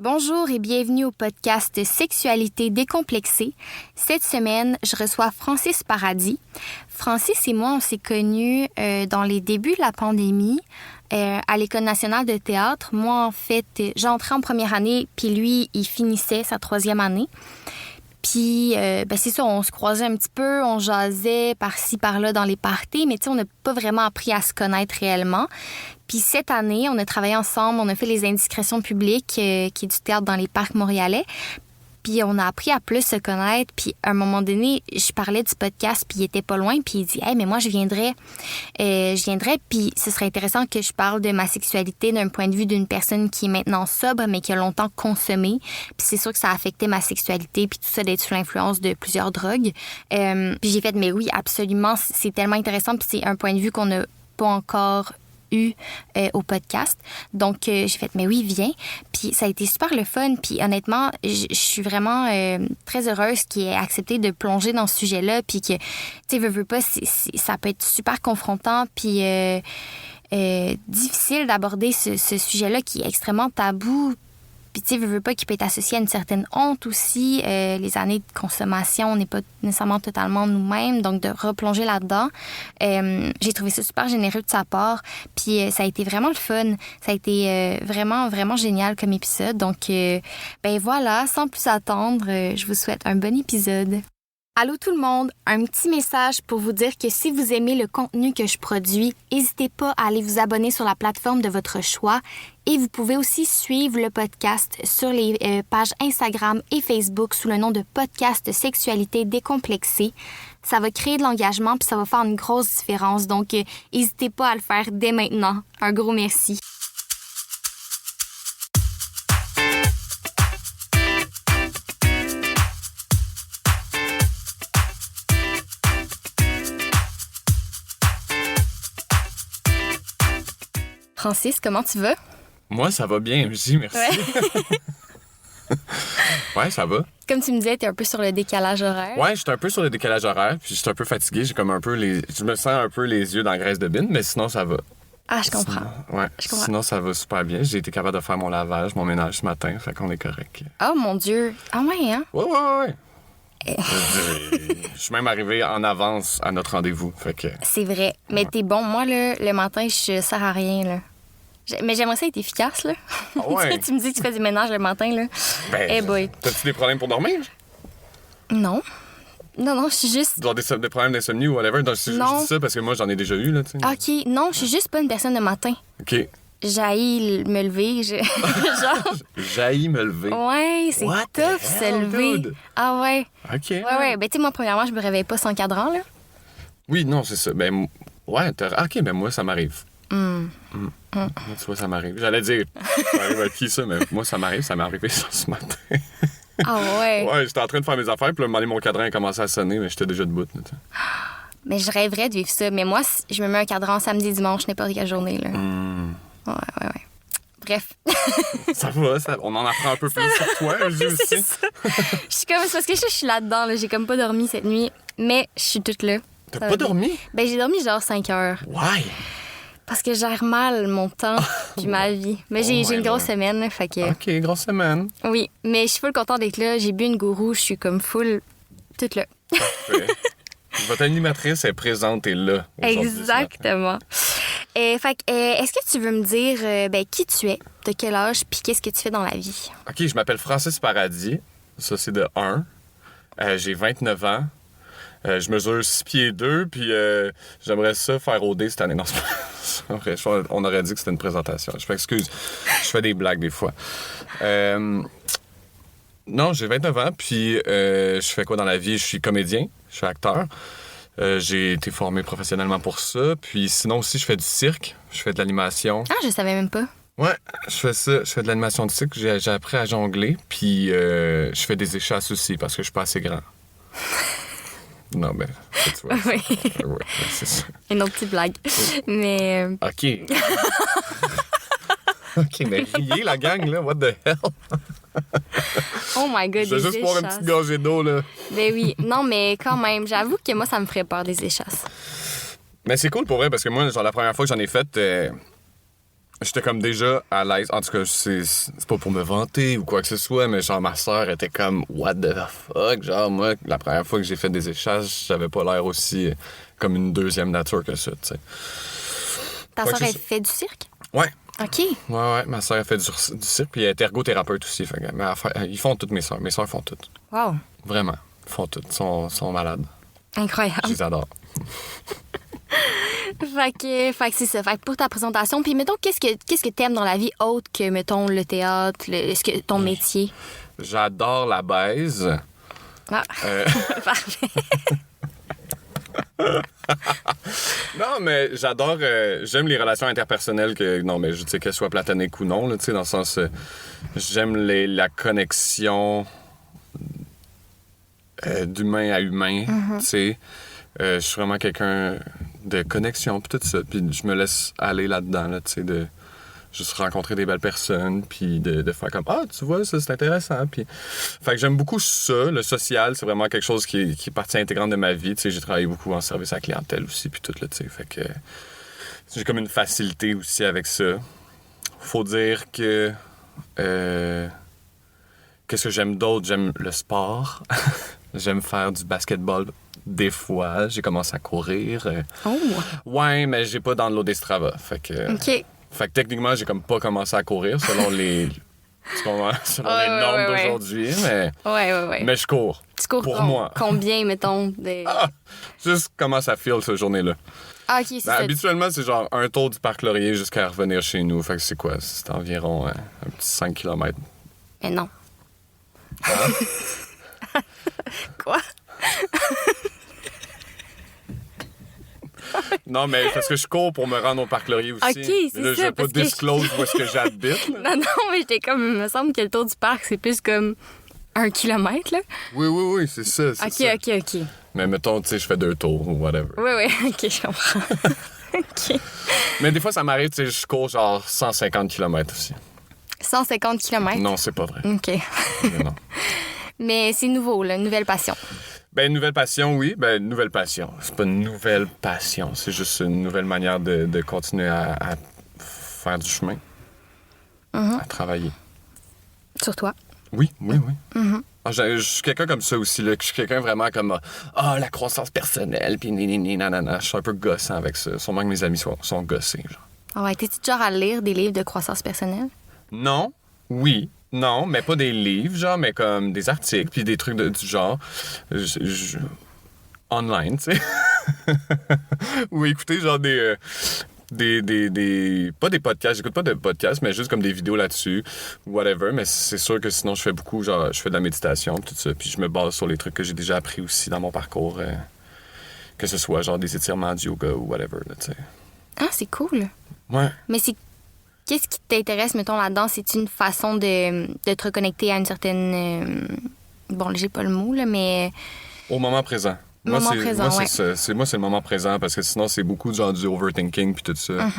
Bonjour et bienvenue au podcast Sexualité décomplexée. Cette semaine, je reçois Francis Paradis. Francis et moi, on s'est connus dans les débuts de la pandémie à l'École nationale de théâtre. Moi, en fait, j'entrais en première année, puis lui, il finissait sa troisième année. Puis, c'est ça, on se croisait un petit peu, on jasait par-ci, par-là dans les parties, mais tu sais, on n'a pas vraiment appris à se connaître réellement. Puis cette année, on a travaillé ensemble, on a fait les indiscrétions publiques, qui est du théâtre dans les parcs montréalais. Puis on a appris à plus se connaître. Puis à un moment donné, je parlais du podcast, puis il était pas loin, puis il dit « Hey, mais moi, je viendrais, puis ce serait intéressant que je parle de ma sexualité d'un point de vue d'une personne qui est maintenant sobre, mais qui a longtemps consommé. Puis c'est sûr que ça a affecté ma sexualité, puis tout ça d'être sous l'influence de plusieurs drogues. Puis j'ai fait « Mais oui, absolument, c'est tellement intéressant, puis c'est un point de vue qu'on n'a pas encore au podcast. » Donc, j'ai fait, mais oui, viens. Puis ça a été super le fun. Puis honnêtement, je suis vraiment très heureuse qu'il ait accepté de plonger dans ce sujet-là. Puis que, tu sais, veux pas, ça peut être super confrontant. Puis difficile d'aborder ce sujet-là qui est extrêmement tabou. Puis, tu sais, veux pas qu'il peut être associé à une certaine honte aussi. Les années de consommation, on n'est pas nécessairement totalement nous-mêmes. Donc, de replonger là-dedans, j'ai trouvé ça super généreux de sa part. Puis, ça a été vraiment le fun. Ça a été vraiment, vraiment génial comme épisode. Donc, voilà, sans plus attendre, je vous souhaite un bon épisode. Allô tout le monde, un petit message pour vous dire que si vous aimez le contenu que je produis, n'hésitez pas à aller vous abonner sur la plateforme de votre choix et vous pouvez aussi suivre le podcast sur les pages Instagram et Facebook sous le nom de Podcast Sexualité décomplexée. Ça va créer de l'engagement puis ça va faire une grosse différence, donc n'hésitez pas à le faire dès maintenant. Un gros merci. Francis, comment tu vas? Moi, ça va bien, merci. Ouais. Ouais, ça va. Comme tu me disais, t'es un peu sur le décalage horaire. Ouais, j'étais un peu sur le décalage horaire, puis j'étais un peu fatigué. J'ai comme un peu je me sens un peu les yeux dans la graisse de bine, mais sinon, ça va. Ah, je comprends. Sinon, ça va super bien. J'ai été capable de faire mon lavage, mon ménage ce matin, fait qu'on est correct. Oh mon Dieu! Ah ouais, hein? Ouais. Je suis même arrivé en avance à notre rendez-vous, fait que... C'est vrai. Mais t'es bon. Moi, là, le matin, je sers à rien, là. Mais j'aimerais ça être efficace, là. Ouais. Tu me dis que tu fais du ménage le matin, là. Hey boy. T'as-tu des problèmes pour dormir? Non, je suis juste... Genre des problèmes d'insomnie ou whatever? Je dis ça parce que moi, j'en ai déjà eu, là, tu sais. OK. Non, je suis juste pas une personne de matin. OK. J'haïs me lever. Genre... J'haïs me lever. Ouais, c'est tough, se lever. Dude? Ah ouais. OK. Ouais. Ben, tu sais, moi, premièrement, je me réveille pas sans cadran, là. Oui, non, c'est ça. Ben, ouais, OK, ben moi, ça m'arrive. Tu vois, ça m'arrive. J'allais dire, ça m'arrive à qui, ça? Mais moi, ça m'arrive. Ça m'est arrivé ça ce matin. Ah ouais? Ouais, j'étais en train de faire mes affaires, puis là, mon cadran a commencé à sonner, mais j'étais déjà debout. Là, mais je rêverais de vivre ça. Mais moi, je me mets un cadran samedi, dimanche, n'importe quelle journée, là. Ouais. Bref. Ça va, on en apprend un peu plus sur toi, je aussi. C'est parce que je suis là-dedans, là. J'ai comme pas dormi cette nuit, mais je suis toute là. T'as pas dormi? Ben, j'ai dormi genre 5 heures. Why? Parce que je gère mal mon temps puis ma vie. Mais j'ai une grosse semaine, là, fait que... OK, grosse semaine. Oui, mais je suis full contente d'être là. J'ai bu une gourou, je suis comme full toute là. Parfait. Votre animatrice est présente et là. Exactement. Est-ce que tu veux me dire qui tu es, de quel âge, puis qu'est-ce que tu fais dans la vie? OK, je m'appelle Francis Paradis. Ça, c'est de 1. J'ai 29 ans. Je mesure 6 pieds 2, puis j'aimerais ça faire OD cette année. Non, c'est pas vrai. On aurait dit que c'était une présentation. Je m'excuse. Je fais des blagues des fois. Non, j'ai 29 ans, puis je fais quoi dans la vie? Je suis comédien, je suis acteur. J'ai été formé professionnellement pour ça. Puis sinon aussi, je fais du cirque. Je fais de l'animation. Ah, je savais même pas. Ouais, je fais ça. Je fais de l'animation de cirque. J'ai appris à jongler. Puis je fais des échasses aussi parce que je suis pas assez grand. Non, ben, tu vois. Oui. Ouais, c'est ça. Une autre petite blague. Mais... OK. OK, mais riez, la gang, là. What the hell? Oh my God, je vais juste boire une petite gorgée d'eau, là. Ben oui. Non, mais quand même, j'avoue que moi, ça me ferait peur, des échasses. Mais c'est cool pour vrai, parce que moi, genre, la première fois que j'en ai fait, j'étais comme déjà à l'aise. En tout cas, c'est pas pour me vanter ou quoi que ce soit, mais genre, ma sœur était comme, what the fuck? Genre, moi, la première fois que j'ai fait des échages, j'avais pas l'air aussi comme une deuxième nature que ça, tu sais. Ta Fait que sœur, c'est elle ça. fait du cirque? Ouais. OK. Ouais, ma sœur a fait du cirque, puis elle est ergothérapeute aussi. Fait que, mais ils font toutes mes sœurs. Mes sœurs font toutes. Wow. Vraiment. Ils font toutes. Sont malades. Incroyable. Je les adore. Fait que c'est ça. Fait que pour ta présentation, puis mettons, qu'est-ce que t'aimes dans la vie autre que, mettons, le théâtre, ton métier? J'adore la baise. Ah. Parfait. Non, mais j'adore... j'aime les relations interpersonnelles, non, mais je sais qu'elles soient platoniques ou non, là, tu sais, dans le sens... j'aime la connexion d'humain à humain, tu sais. Je suis vraiment quelqu'un de connexion, puis tout ça. Puis je me laisse aller là-dedans, là, tu sais, de juste rencontrer des belles personnes, puis de faire comme « Ah, tu vois, ça, c'est intéressant. » Puis... Fait que j'aime beaucoup ça. Le social, c'est vraiment quelque chose qui est partie intégrante de ma vie. Tu sais, j'ai travaillé beaucoup en service à la clientèle aussi, puis tout, là, tu sais. Fait que j'ai comme une facilité aussi avec ça. Faut dire que... qu'est-ce que j'aime d'autre? J'aime le sport. J'aime faire du basketball des fois. J'ai commencé à courir. Oh! Ouais, mais j'ai pas dans l'eau d'Estrava. Fait que... OK. Fait que techniquement, j'ai comme pas commencé à courir selon les... selon les normes d'aujourd'hui, mais... Ouais. Mais je cours. Tu cours pour moi. Combien, mettons? De... Juste comment ça file cette journée-là. Ah, OK, c'est ça. Habituellement, c'est genre un tour du parc Laurier jusqu'à revenir chez nous. Fait que c'est quoi? C'est environ un petit 5 km. Mais non. Quoi? Non, mais parce que je cours pour me rendre au parc Laurier aussi. OK, c'est mais là, je ça, vais pas parce que disclose où est-ce que j'habite. là. Non, mais j'étais comme... Il me semble que le tour du parc, c'est plus comme 1 kilomètre, là. Oui, c'est ça. OK. Mais mettons, tu sais, je fais 2 tours ou whatever. Oui, OK, je comprends. OK. Mais des fois, ça m'arrive, tu sais, je cours genre 150 km aussi. 150 kilomètres? Non, c'est pas vrai. OK. Mais non. Mais c'est nouveau, là, une nouvelle passion. Ben, nouvelle passion, oui. Ben, nouvelle passion. C'est pas une nouvelle passion. C'est juste une nouvelle manière de continuer à faire du chemin. À travailler. Sur toi? Oui. Ah, je suis quelqu'un comme ça aussi, là. Je suis quelqu'un vraiment comme la croissance personnelle, puis nanana. Je suis un peu gossant avec ça. Sûrement que mes amis sont gossés, genre. Ah ouais, t'es-tu du genre à lire des livres de croissance personnelle? Non, oui, non, mais pas des livres, genre, mais comme des articles, puis des trucs du genre. Online, tu sais. Ou écouter, genre, pas des podcasts, j'écoute pas de podcasts, mais juste comme des vidéos là-dessus, whatever. Mais c'est sûr que sinon, je fais beaucoup, genre, je fais de la méditation, tout ça. Puis je me base sur les trucs que j'ai déjà appris aussi dans mon parcours. Que ce soit, genre, des étirements du yoga ou whatever, là, tu sais. Ah, c'est cool. Ouais. Mais qu'est-ce qui t'intéresse, mettons, là-dedans? C'est une façon de te reconnecter à une certaine... Bon, j'ai pas le mot, là, mais... Au moment présent. Moi, c'est ça. C'est le moment présent parce que sinon, c'est beaucoup genre du overthinking puis tout ça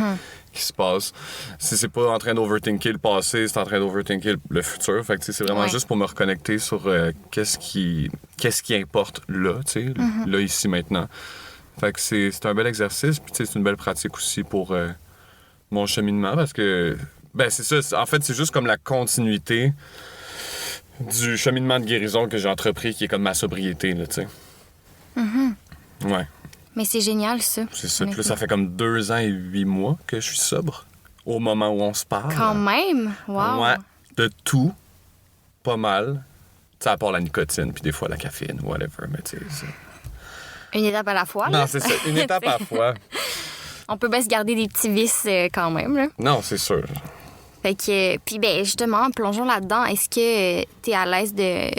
qui se passe. Si c'est pas en train d'overthinker le passé, c'est en train d'overthinker le futur. Fait que c'est vraiment juste pour me reconnecter sur qu'est-ce qui importe là, tu sais, là, ici, maintenant. Fait que c'est un bel exercice puis c'est une belle pratique aussi pour mon cheminement parce que, ben c'est ça. En fait, c'est juste comme la continuité du cheminement de guérison que j'ai entrepris qui est comme ma sobriété, là, tu sais. Ouais. Mais c'est génial, ça. C'est ça. Puis là, ça fait comme 2 ans et 8 mois que je suis sobre au moment où on se parle. Quand même? Wow. Ouais. De tout, pas mal. Tu sais, à part la nicotine, puis des fois la caféine, whatever, mais tu sais, c'est... Une étape à la fois, Non, là. c'est ça. Une étape à la fois. On peut bien se garder des petits vices quand même, là. Non, c'est sûr. Fait que... Puis, ben justement, plongeons là-dedans. Est-ce que t'es à l'aise de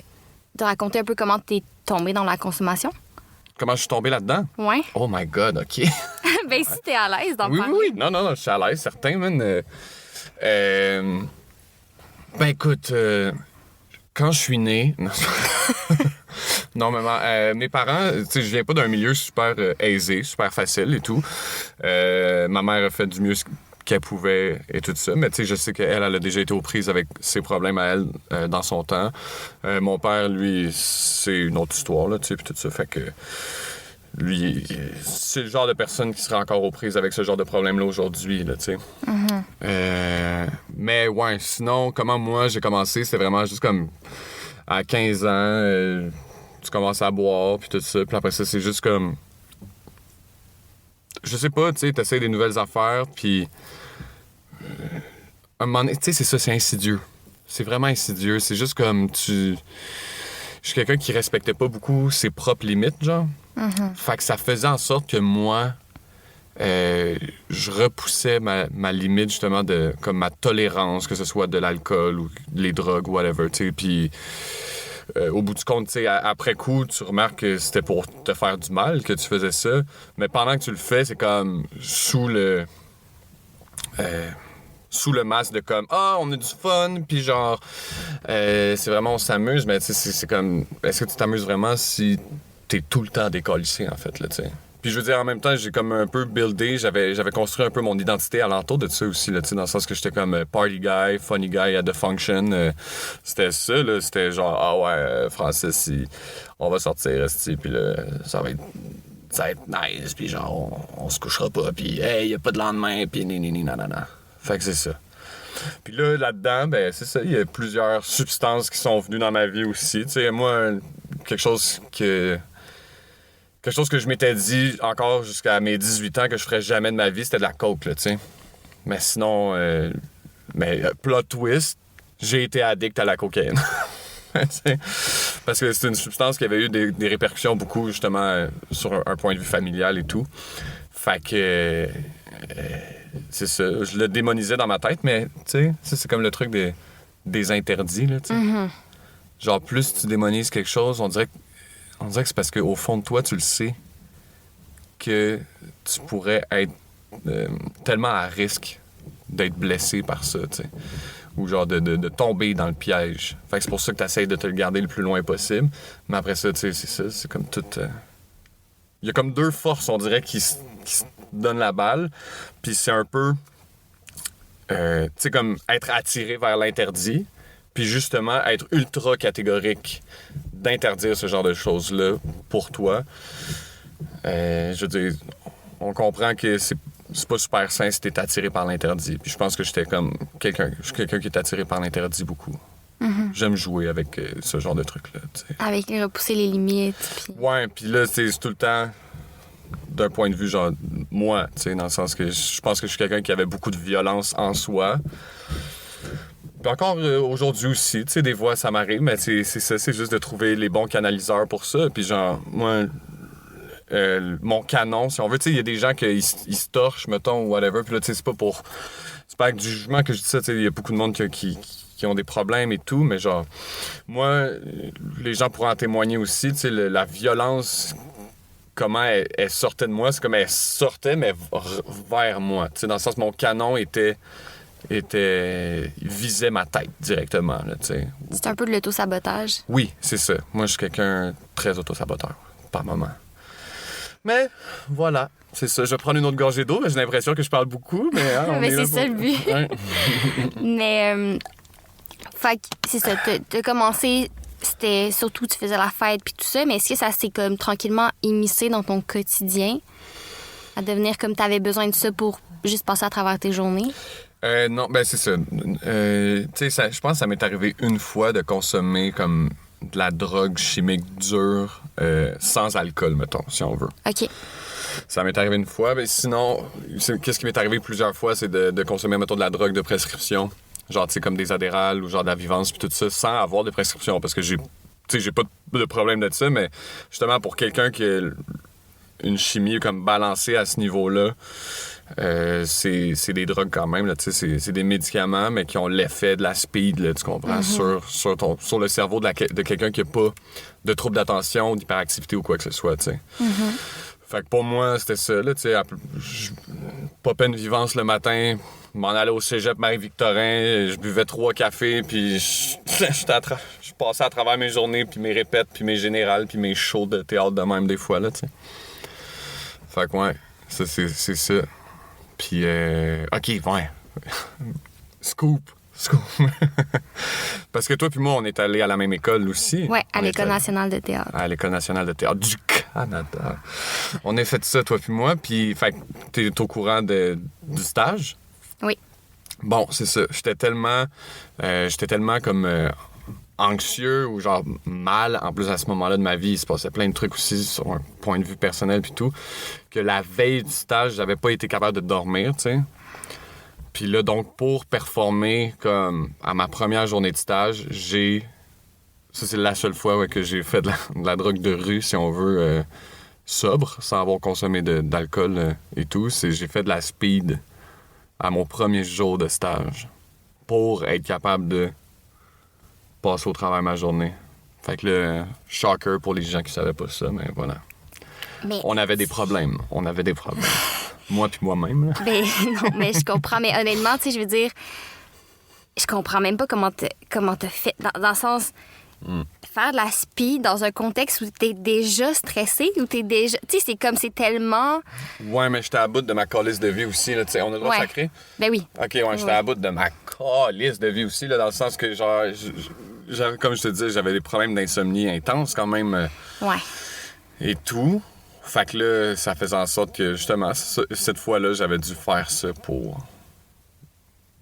raconter un peu comment t'es tombé dans la consommation? Comment je suis tombé là-dedans? Ouais. Oh my God, OK. Ben si t'es à l'aise d'en Oui, parler. oui. Non, je suis à l'aise, certain, man. Ben écoute, quand je suis né... Non, maman, mes parents, tu sais, je viens pas d'un milieu super aisé, super facile et tout. Ma mère a fait du mieux qu'elle pouvait et tout ça, mais tu sais, je sais qu'elle a déjà été aux prises avec ses problèmes à elle dans son temps. Mon père, lui, c'est une autre histoire, là, tu sais, puis tout ça, fait que... lui, c'est le genre de personne qui serait encore aux prises avec ce genre de problème-là aujourd'hui, là, tu sais. Mais ouais, sinon, comment moi j'ai commencé, c'était vraiment juste comme à 15 ans, tu commences à boire, puis tout ça, puis après ça, c'est juste comme... Je sais pas, tu sais, t'essayes des nouvelles affaires, puis... à un moment donné, tu sais, c'est ça, c'est insidieux. C'est vraiment insidieux, c'est juste comme tu... Je suis quelqu'un qui respectait pas beaucoup ses propres limites, genre. Fait que ça faisait en sorte que moi, je repoussais ma limite, justement, de comme ma tolérance, que ce soit de l'alcool ou les drogues, whatever, tu sais. Puis, au bout du compte, tu sais, après coup, tu remarques que c'était pour te faire du mal que tu faisais ça. Mais pendant que tu le fais, c'est comme sous le masque de comme on a du fun, puis genre c'est vraiment on s'amuse, mais tu sais c'est comme est-ce que tu t'amuses vraiment si t'es tout le temps décalissé en fait là, tu sais. Puis je veux dire en même temps j'ai comme un peu buildé, j'avais construit un peu mon identité alentour de ça aussi là, tu sais, dans le sens que j'étais comme party guy, funny guy at the function, c'était ça là, c'était genre Francis on va sortir puis là ça va être nice, puis genre on se couchera pas, puis hey y a pas de lendemain, puis nanana. Fait que c'est ça. Puis là-dedans, ben c'est ça, il y a plusieurs substances qui sont venues dans ma vie aussi. Tu sais, moi, quelque chose que je m'étais dit encore jusqu'à mes 18 ans que je ferais jamais de ma vie, c'était de la coke, là, tu sais. Mais sinon, plot twist, j'ai été addict à la cocaïne. Parce que c'est une substance qui avait eu des répercussions beaucoup, justement, sur un point de vue familial et tout. Fait que... c'est ça. Je le démonisais dans ma tête, mais tu sais, c'est comme le truc des interdits, là, tu sais. Genre, plus tu démonises quelque chose, on dirait que c'est parce qu'au fond de toi, tu le sais que tu pourrais être tellement à risque d'être blessé par ça, tu sais. Ou genre de tomber dans le piège. Fait que c'est pour ça que tu essaies de te le garder le plus loin possible. Mais après ça, tu sais, c'est ça. C'est comme tout... Il y a comme deux forces, on dirait, qui se donnent la balle. Puis c'est un peu... tu sais, comme être attiré vers l'interdit. Puis justement, être ultra catégorique d'interdire ce genre de choses-là pour toi. Je veux dire, on comprend que c'est pas super sain si t'es attiré par l'interdit. Puis je pense que j'étais comme quelqu'un qui est attiré par l'interdit beaucoup. Mm-hmm. J'aime jouer avec ce genre de trucs-là. T'sais. Avec repousser les limites. Puis... Ouais, puis là, c'est tout le temps d'un point de vue, genre, moi, tu sais, dans le sens que je pense que je suis quelqu'un qui avait beaucoup de violence en soi. Puis encore aujourd'hui aussi, tu sais, des fois, ça m'arrive, mais c'est ça, c'est juste de trouver les bons canaliseurs pour ça. Puis genre, moi... mon canon, si on veut, tu sais, il y a des gens qui se torchent, mettons, ou whatever, puis là, tu sais, c'est pas avec du jugement que je dis ça, tu sais, il y a beaucoup de monde qui ont des problèmes et tout, mais genre, moi, les gens pourront en témoigner aussi, tu sais, la violence, comment elle sortait de moi, c'est comme elle sortait, mais vers moi, tu sais, dans le sens que mon canon visait ma tête directement, là, tu sais. C'est un peu de l'auto-sabotage. Oui, c'est ça. Moi, je suis quelqu'un très auto-saboteur, par moment. Mais voilà, c'est ça. Je vais prendre une autre gorgée d'eau, mais j'ai l'impression que je parle beaucoup, mais... Hein, mais c'est ça le but. Ouais. Mais, fait que c'est ça, t'as commencé, c'était surtout tu faisais la fête puis tout ça, mais est-ce que ça s'est comme tranquillement immiscé dans ton quotidien, à devenir comme t'avais besoin de ça pour juste passer à travers tes journées? Non, ben c'est ça. Tu sais, je pense que ça m'est arrivé une fois de consommer comme... de la drogue chimique dure sans alcool, mettons, si on veut. OK. Ça m'est arrivé une fois, mais sinon, qu'est-ce qui m'est arrivé plusieurs fois, c'est de consommer, mettons, de la drogue de prescription, genre, tu sais, comme des Adderall ou genre de la Vivance, puis tout ça, sans avoir de prescription, parce que j'ai pas de problème de ça, mais justement, pour quelqu'un qui a une chimie comme balancée à ce niveau-là, c'est des drogues quand même, là, c'est des médicaments, mais qui ont l'effet de la speed, là, tu comprends, mm-hmm. sur le cerveau de quelqu'un qui n'a pas de trouble d'attention, d'hyperactivité ou quoi que ce soit. Mm-hmm. Fait que pour moi, c'était ça. Là, je popais une Vivance le matin, m'en allais au cégep Marie-Victorin, je buvais 3 cafés, puis je passais à travers mes journées, puis mes répètes, puis mes générales, puis mes shows de théâtre de même des fois. Là, t'sais. Fait que ouais, ça, c'est ça. Puis, OK, ouais. Scoop. Parce que toi puis moi, on est allés à la même école aussi. Ouais, à l'École nationale de théâtre. À l'École nationale de théâtre du Canada. On a fait ça, toi puis moi, puis fait que t'es au courant du stage? Oui. Bon, c'est ça. J'étais tellement comme anxieux ou genre mal, en plus à ce moment-là de ma vie, il se passait plein de trucs aussi sur un point de vue personnel puis tout, que la veille du stage, j'avais pas été capable de dormir, tu sais. Puis là, donc, pour performer comme à ma première journée de stage, ça, c'est la seule fois que j'ai fait de la drogue de rue, si on veut, sobre, sans avoir consommé d'alcool et tout. J'ai fait de la speed à mon premier jour de stage pour être capable de passer au travers de ma journée. Fait que là, shocker pour les gens qui savaient pas ça, mais voilà. Mais... On avait des problèmes. Moi puis moi-même, là. Ben, non, mais je comprends. Mais honnêtement, tu sais, je veux dire, je comprends même pas comment t'as fait. Dans le sens, faire de la speed dans un contexte où t'es déjà stressé, où t'es déjà... Tu sais, c'est tellement... Ouais, mais j'étais à bout de ma calice de vie aussi, là, tu sais. On a le droit de sacrer? Ben oui. OK, ouais, j'étais à bout de ma calice de vie aussi, là, dans le sens que, genre, comme je te disais, j'avais des problèmes d'insomnie intenses quand même. Ouais. Et tout. Fait que là, ça faisait en sorte que, justement, cette fois-là, j'avais dû faire ça pour...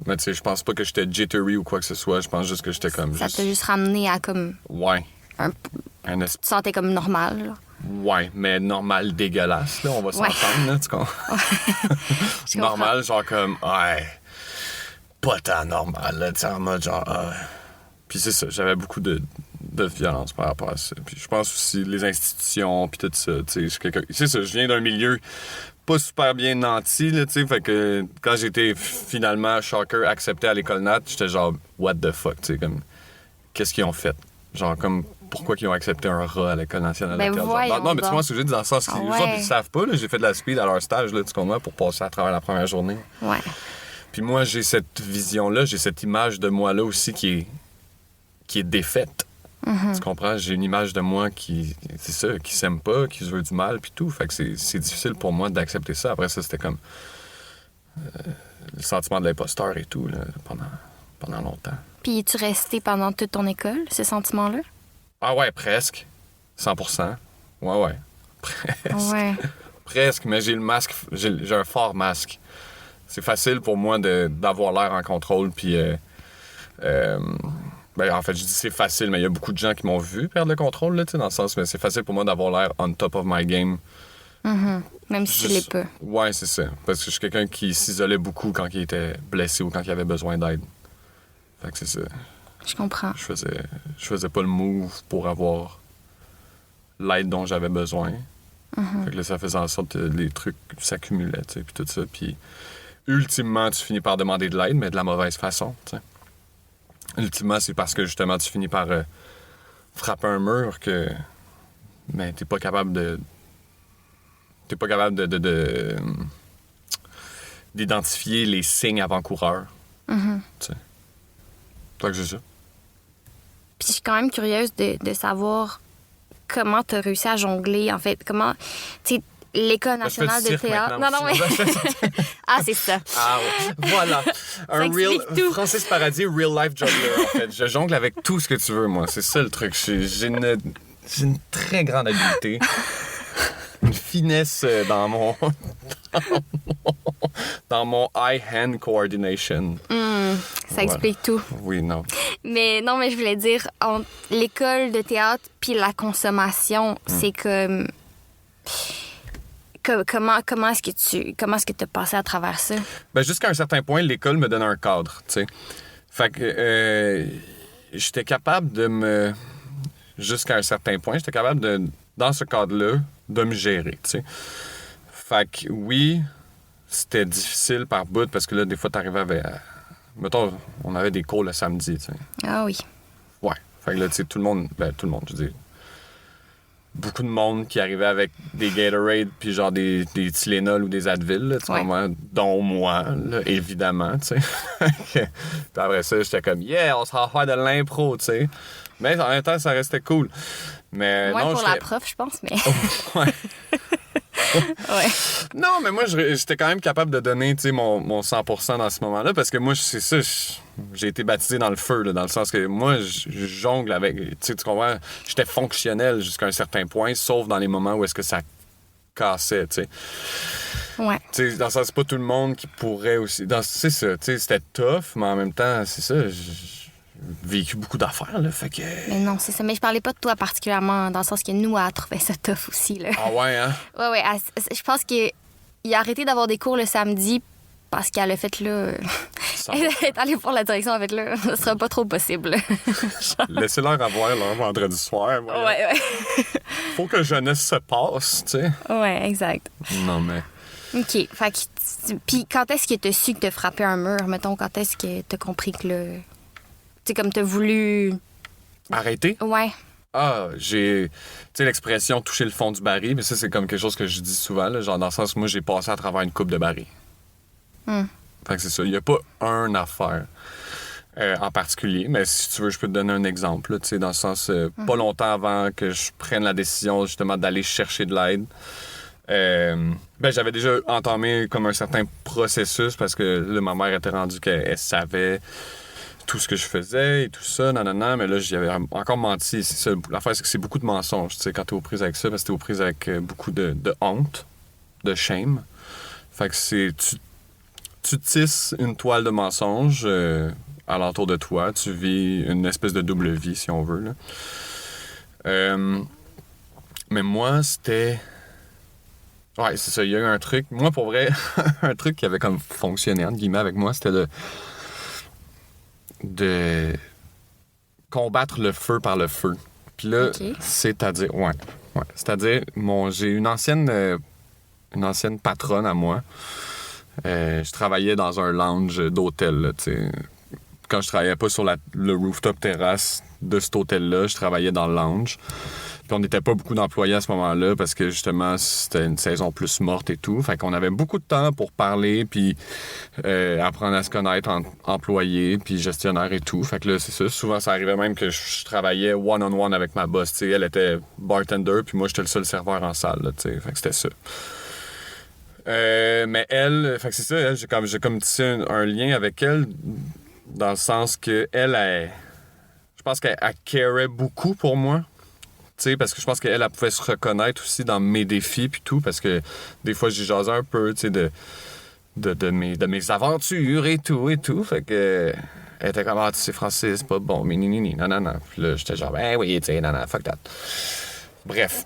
Mais tu sais, je pense pas que j'étais jittery ou quoi que ce soit. Je pense juste que j'étais comme... Ça t'a juste ramené à comme... Ouais. Tu te sentais comme normal, là. Ouais, mais normal dégueulasse, là. On va s'entendre, là, tu comprends? Normal, genre comme... Ouais. Pas tant normal, là, tu sais, en mode genre... Puis c'est ça, j'avais beaucoup de violence par rapport à ça. Puis je pense aussi les institutions, puis tout ça, tu sais, c'est ça, je viens d'un milieu pas super bien nanti, là, tu sais, fait que quand j'ai été finalement shocker accepté à l'école Nat, j'étais genre, what the fuck, tu sais, comme, qu'est-ce qu'ils ont fait? Genre, comme, pourquoi ils ont accepté un rat à l'École nationale de théâtre? Non, mais tu vois ce que je veux dire, dans le sens qu'ils ils savent pas, là, j'ai fait de la speed à leur stage, là, tu comprends, pour passer à travers la première journée. Ouais. Puis moi, j'ai cette vision-là, j'ai cette image de moi-là aussi qui est défaite. Tu comprends? J'ai une image de moi qui s'aime pas, qui se veut du mal, puis tout. Fait que c'est difficile pour moi d'accepter ça. Après ça, c'était comme le sentiment de l'imposteur et tout, là, pendant longtemps. Puis es-tu resté pendant toute ton école, ce sentiment-là? Ah ouais, presque. 100%. Ouais. Presque. Ouais. Presque, mais j'ai le masque, j'ai un fort masque. C'est facile pour moi d'avoir l'air en contrôle, puis... Ben, en fait, je dis c'est facile, mais il y a beaucoup de gens qui m'ont vu perdre le contrôle, là, dans le sens, mais c'est facile pour moi d'avoir l'air on top of my game. Même si tu l'es pas. Ouais, c'est ça. Parce que je suis quelqu'un qui s'isolait beaucoup quand il était blessé ou quand il avait besoin d'aide. Fait que c'est ça. Je comprends. Je faisais pas le move pour avoir l'aide dont j'avais besoin. Fait que là, ça faisait en sorte que les trucs s'accumulaient, tu sais, puis tout ça. Puis, ultimement, tu finis par demander de l'aide, mais de la mauvaise façon, tu sais. Ultimement, c'est parce que justement, tu finis par frapper un mur que mais t'es pas capable d'identifier les signes avant-coureurs. Tu sais. Toi que c'est ça. Puis je suis quand même curieuse de savoir comment t'as réussi à jongler, en fait. Comment, tu sais, l'École nationale de théâtre. Non, mais... Ah, c'est ça. Ah, ouais. Voilà. Francis Paradis, real life juggler, en fait. Je jongle avec tout ce que tu veux, moi. C'est ça le truc. J'ai une très grande habileté. Une finesse dans mon eye-hand coordination. Ça explique tout. Oui, non. Mais non, mais je voulais dire, l'école de théâtre puis la consommation, c'est comme... Comment est-ce que tu as passé à travers ça? Ben, jusqu'à un certain point, l'école me donne un cadre, tu sais. Fait que j'étais capable jusqu'à un certain point, j'étais capable dans ce cadre-là, de me gérer, tu sais. Fait que oui, c'était difficile par bout parce que là, des fois, t'arrivais mettons, on avait des cours le samedi, tu sais. Ah oui. Ouais. Fait que là, tu sais, tout le monde, je veux dire, beaucoup de monde qui arrivait avec des Gatorade puis genre des Tylenol ou des Advil, là, tu vois, dont moi, là, évidemment, tu sais. Puis après ça, j'étais comme, yeah, on s'en va faire de l'impro, tu sais. Mais en même temps, ça restait cool. Mais moins non, pour la prof, je pense, mais... Ouais. Ouais. Non, mais moi, j'étais quand même capable de donner, tu sais, mon 100% dans ce moment-là, parce que moi, c'est ça, j'ai été baptisé dans le feu, là, dans le sens que moi, je jongle avec, tu sais, tu comprends, j'étais fonctionnel jusqu'à un certain point, sauf dans les moments où est-ce que ça cassait, tu sais. Ouais. Tu sais, dans le sens, c'est pas tout le monde qui pourrait aussi, c'est ça, tu sais, c'était tough, mais en même temps, c'est ça, j'ai vécu beaucoup d'affaires, là, fait que... Mais non, c'est ça. Mais je parlais pas de toi particulièrement, dans le sens que nous, elle trouvait ça tough aussi, là. Ah ouais, hein? Ouais. Je pense qu'il a arrêté d'avoir des cours le samedi parce qu'elle a fait là. Elle est allée pour la direction, en fait là. Ce sera pas trop possible. Laissez-leur avoir leur vendredi soir. Voilà. Ouais. Faut que jeunesse se passe, tu sais. Ouais, exact. Non, mais... OK. Fait que. Puis quand est-ce que t'as su que t'as frappé un mur, mettons? Quand est-ce que t'as compris que là. Tu sais, comme t'as voulu. Arrêter? Ouais. Ah, j'ai... Tu sais, l'expression « toucher le fond du baril », mais ça, c'est comme quelque chose que je dis souvent, là, genre dans le sens où moi, j'ai passé à travers une coupe de baril. Fait que c'est ça. Il n'y a pas une affaire en particulier, mais si tu veux, je peux te donner un exemple, là, tu sais, dans le sens, pas longtemps avant que je prenne la décision, justement, d'aller chercher de l'aide, j'avais déjà entamé comme un certain processus parce que là, ma mère était rendue qu'elle savait tout ce que je faisais et tout ça, nanana, mais là, j'y avais encore menti. C'est ça. L'affaire, c'est que c'est beaucoup de mensonges, tu sais, quand t'es aux prises avec ça, parce que t'es aux prises avec beaucoup de honte, de shame. Fait que c'est... Tu tisses une toile de mensonges alentour de toi. Tu vis une espèce de double vie, si on veut, là. Mais moi, c'était... Ouais, c'est ça. Il y a eu un truc... Moi, pour vrai, un truc qui avait comme fonctionné, entre guillemets, avec moi, c'était de combattre le feu par le feu. Puis là, c'est-à-dire... Ouais. C'est-à-dire, j'ai une ancienne patronne à moi. Je travaillais dans un lounge d'hôtel, là, tu sais. Quand je travaillais pas sur le rooftop terrasse de cet hôtel-là, je travaillais dans le lounge. Puis on n'était pas beaucoup d'employés à ce moment-là parce que, justement, c'était une saison plus morte et tout. Fait qu'on avait beaucoup de temps pour parler puis apprendre à se connaître entre employés puis gestionnaires et tout. Fait que là, c'est ça. Souvent, ça arrivait même que je travaillais one-on-one avec ma boss, tu sais. Elle était bartender puis moi, j'étais le seul serveur en salle, là, tu sais. Fait que c'était ça. Mais elle, fait que c'est ça, elle, j'ai comme tissé un lien avec elle dans le sens que elle je pense qu'elle carait beaucoup pour moi. Tu sais, parce que je pense qu'elle pouvait se reconnaître aussi dans mes défis puis tout, parce que des fois, j'ai jasé un peu, tu sais, de mes aventures et tout. Fait que elle était comme, tu sais, Francis, c'est pas bon, mais non. Puis là, j'étais genre, ben oui, tu sais, non, fuck that. Bref.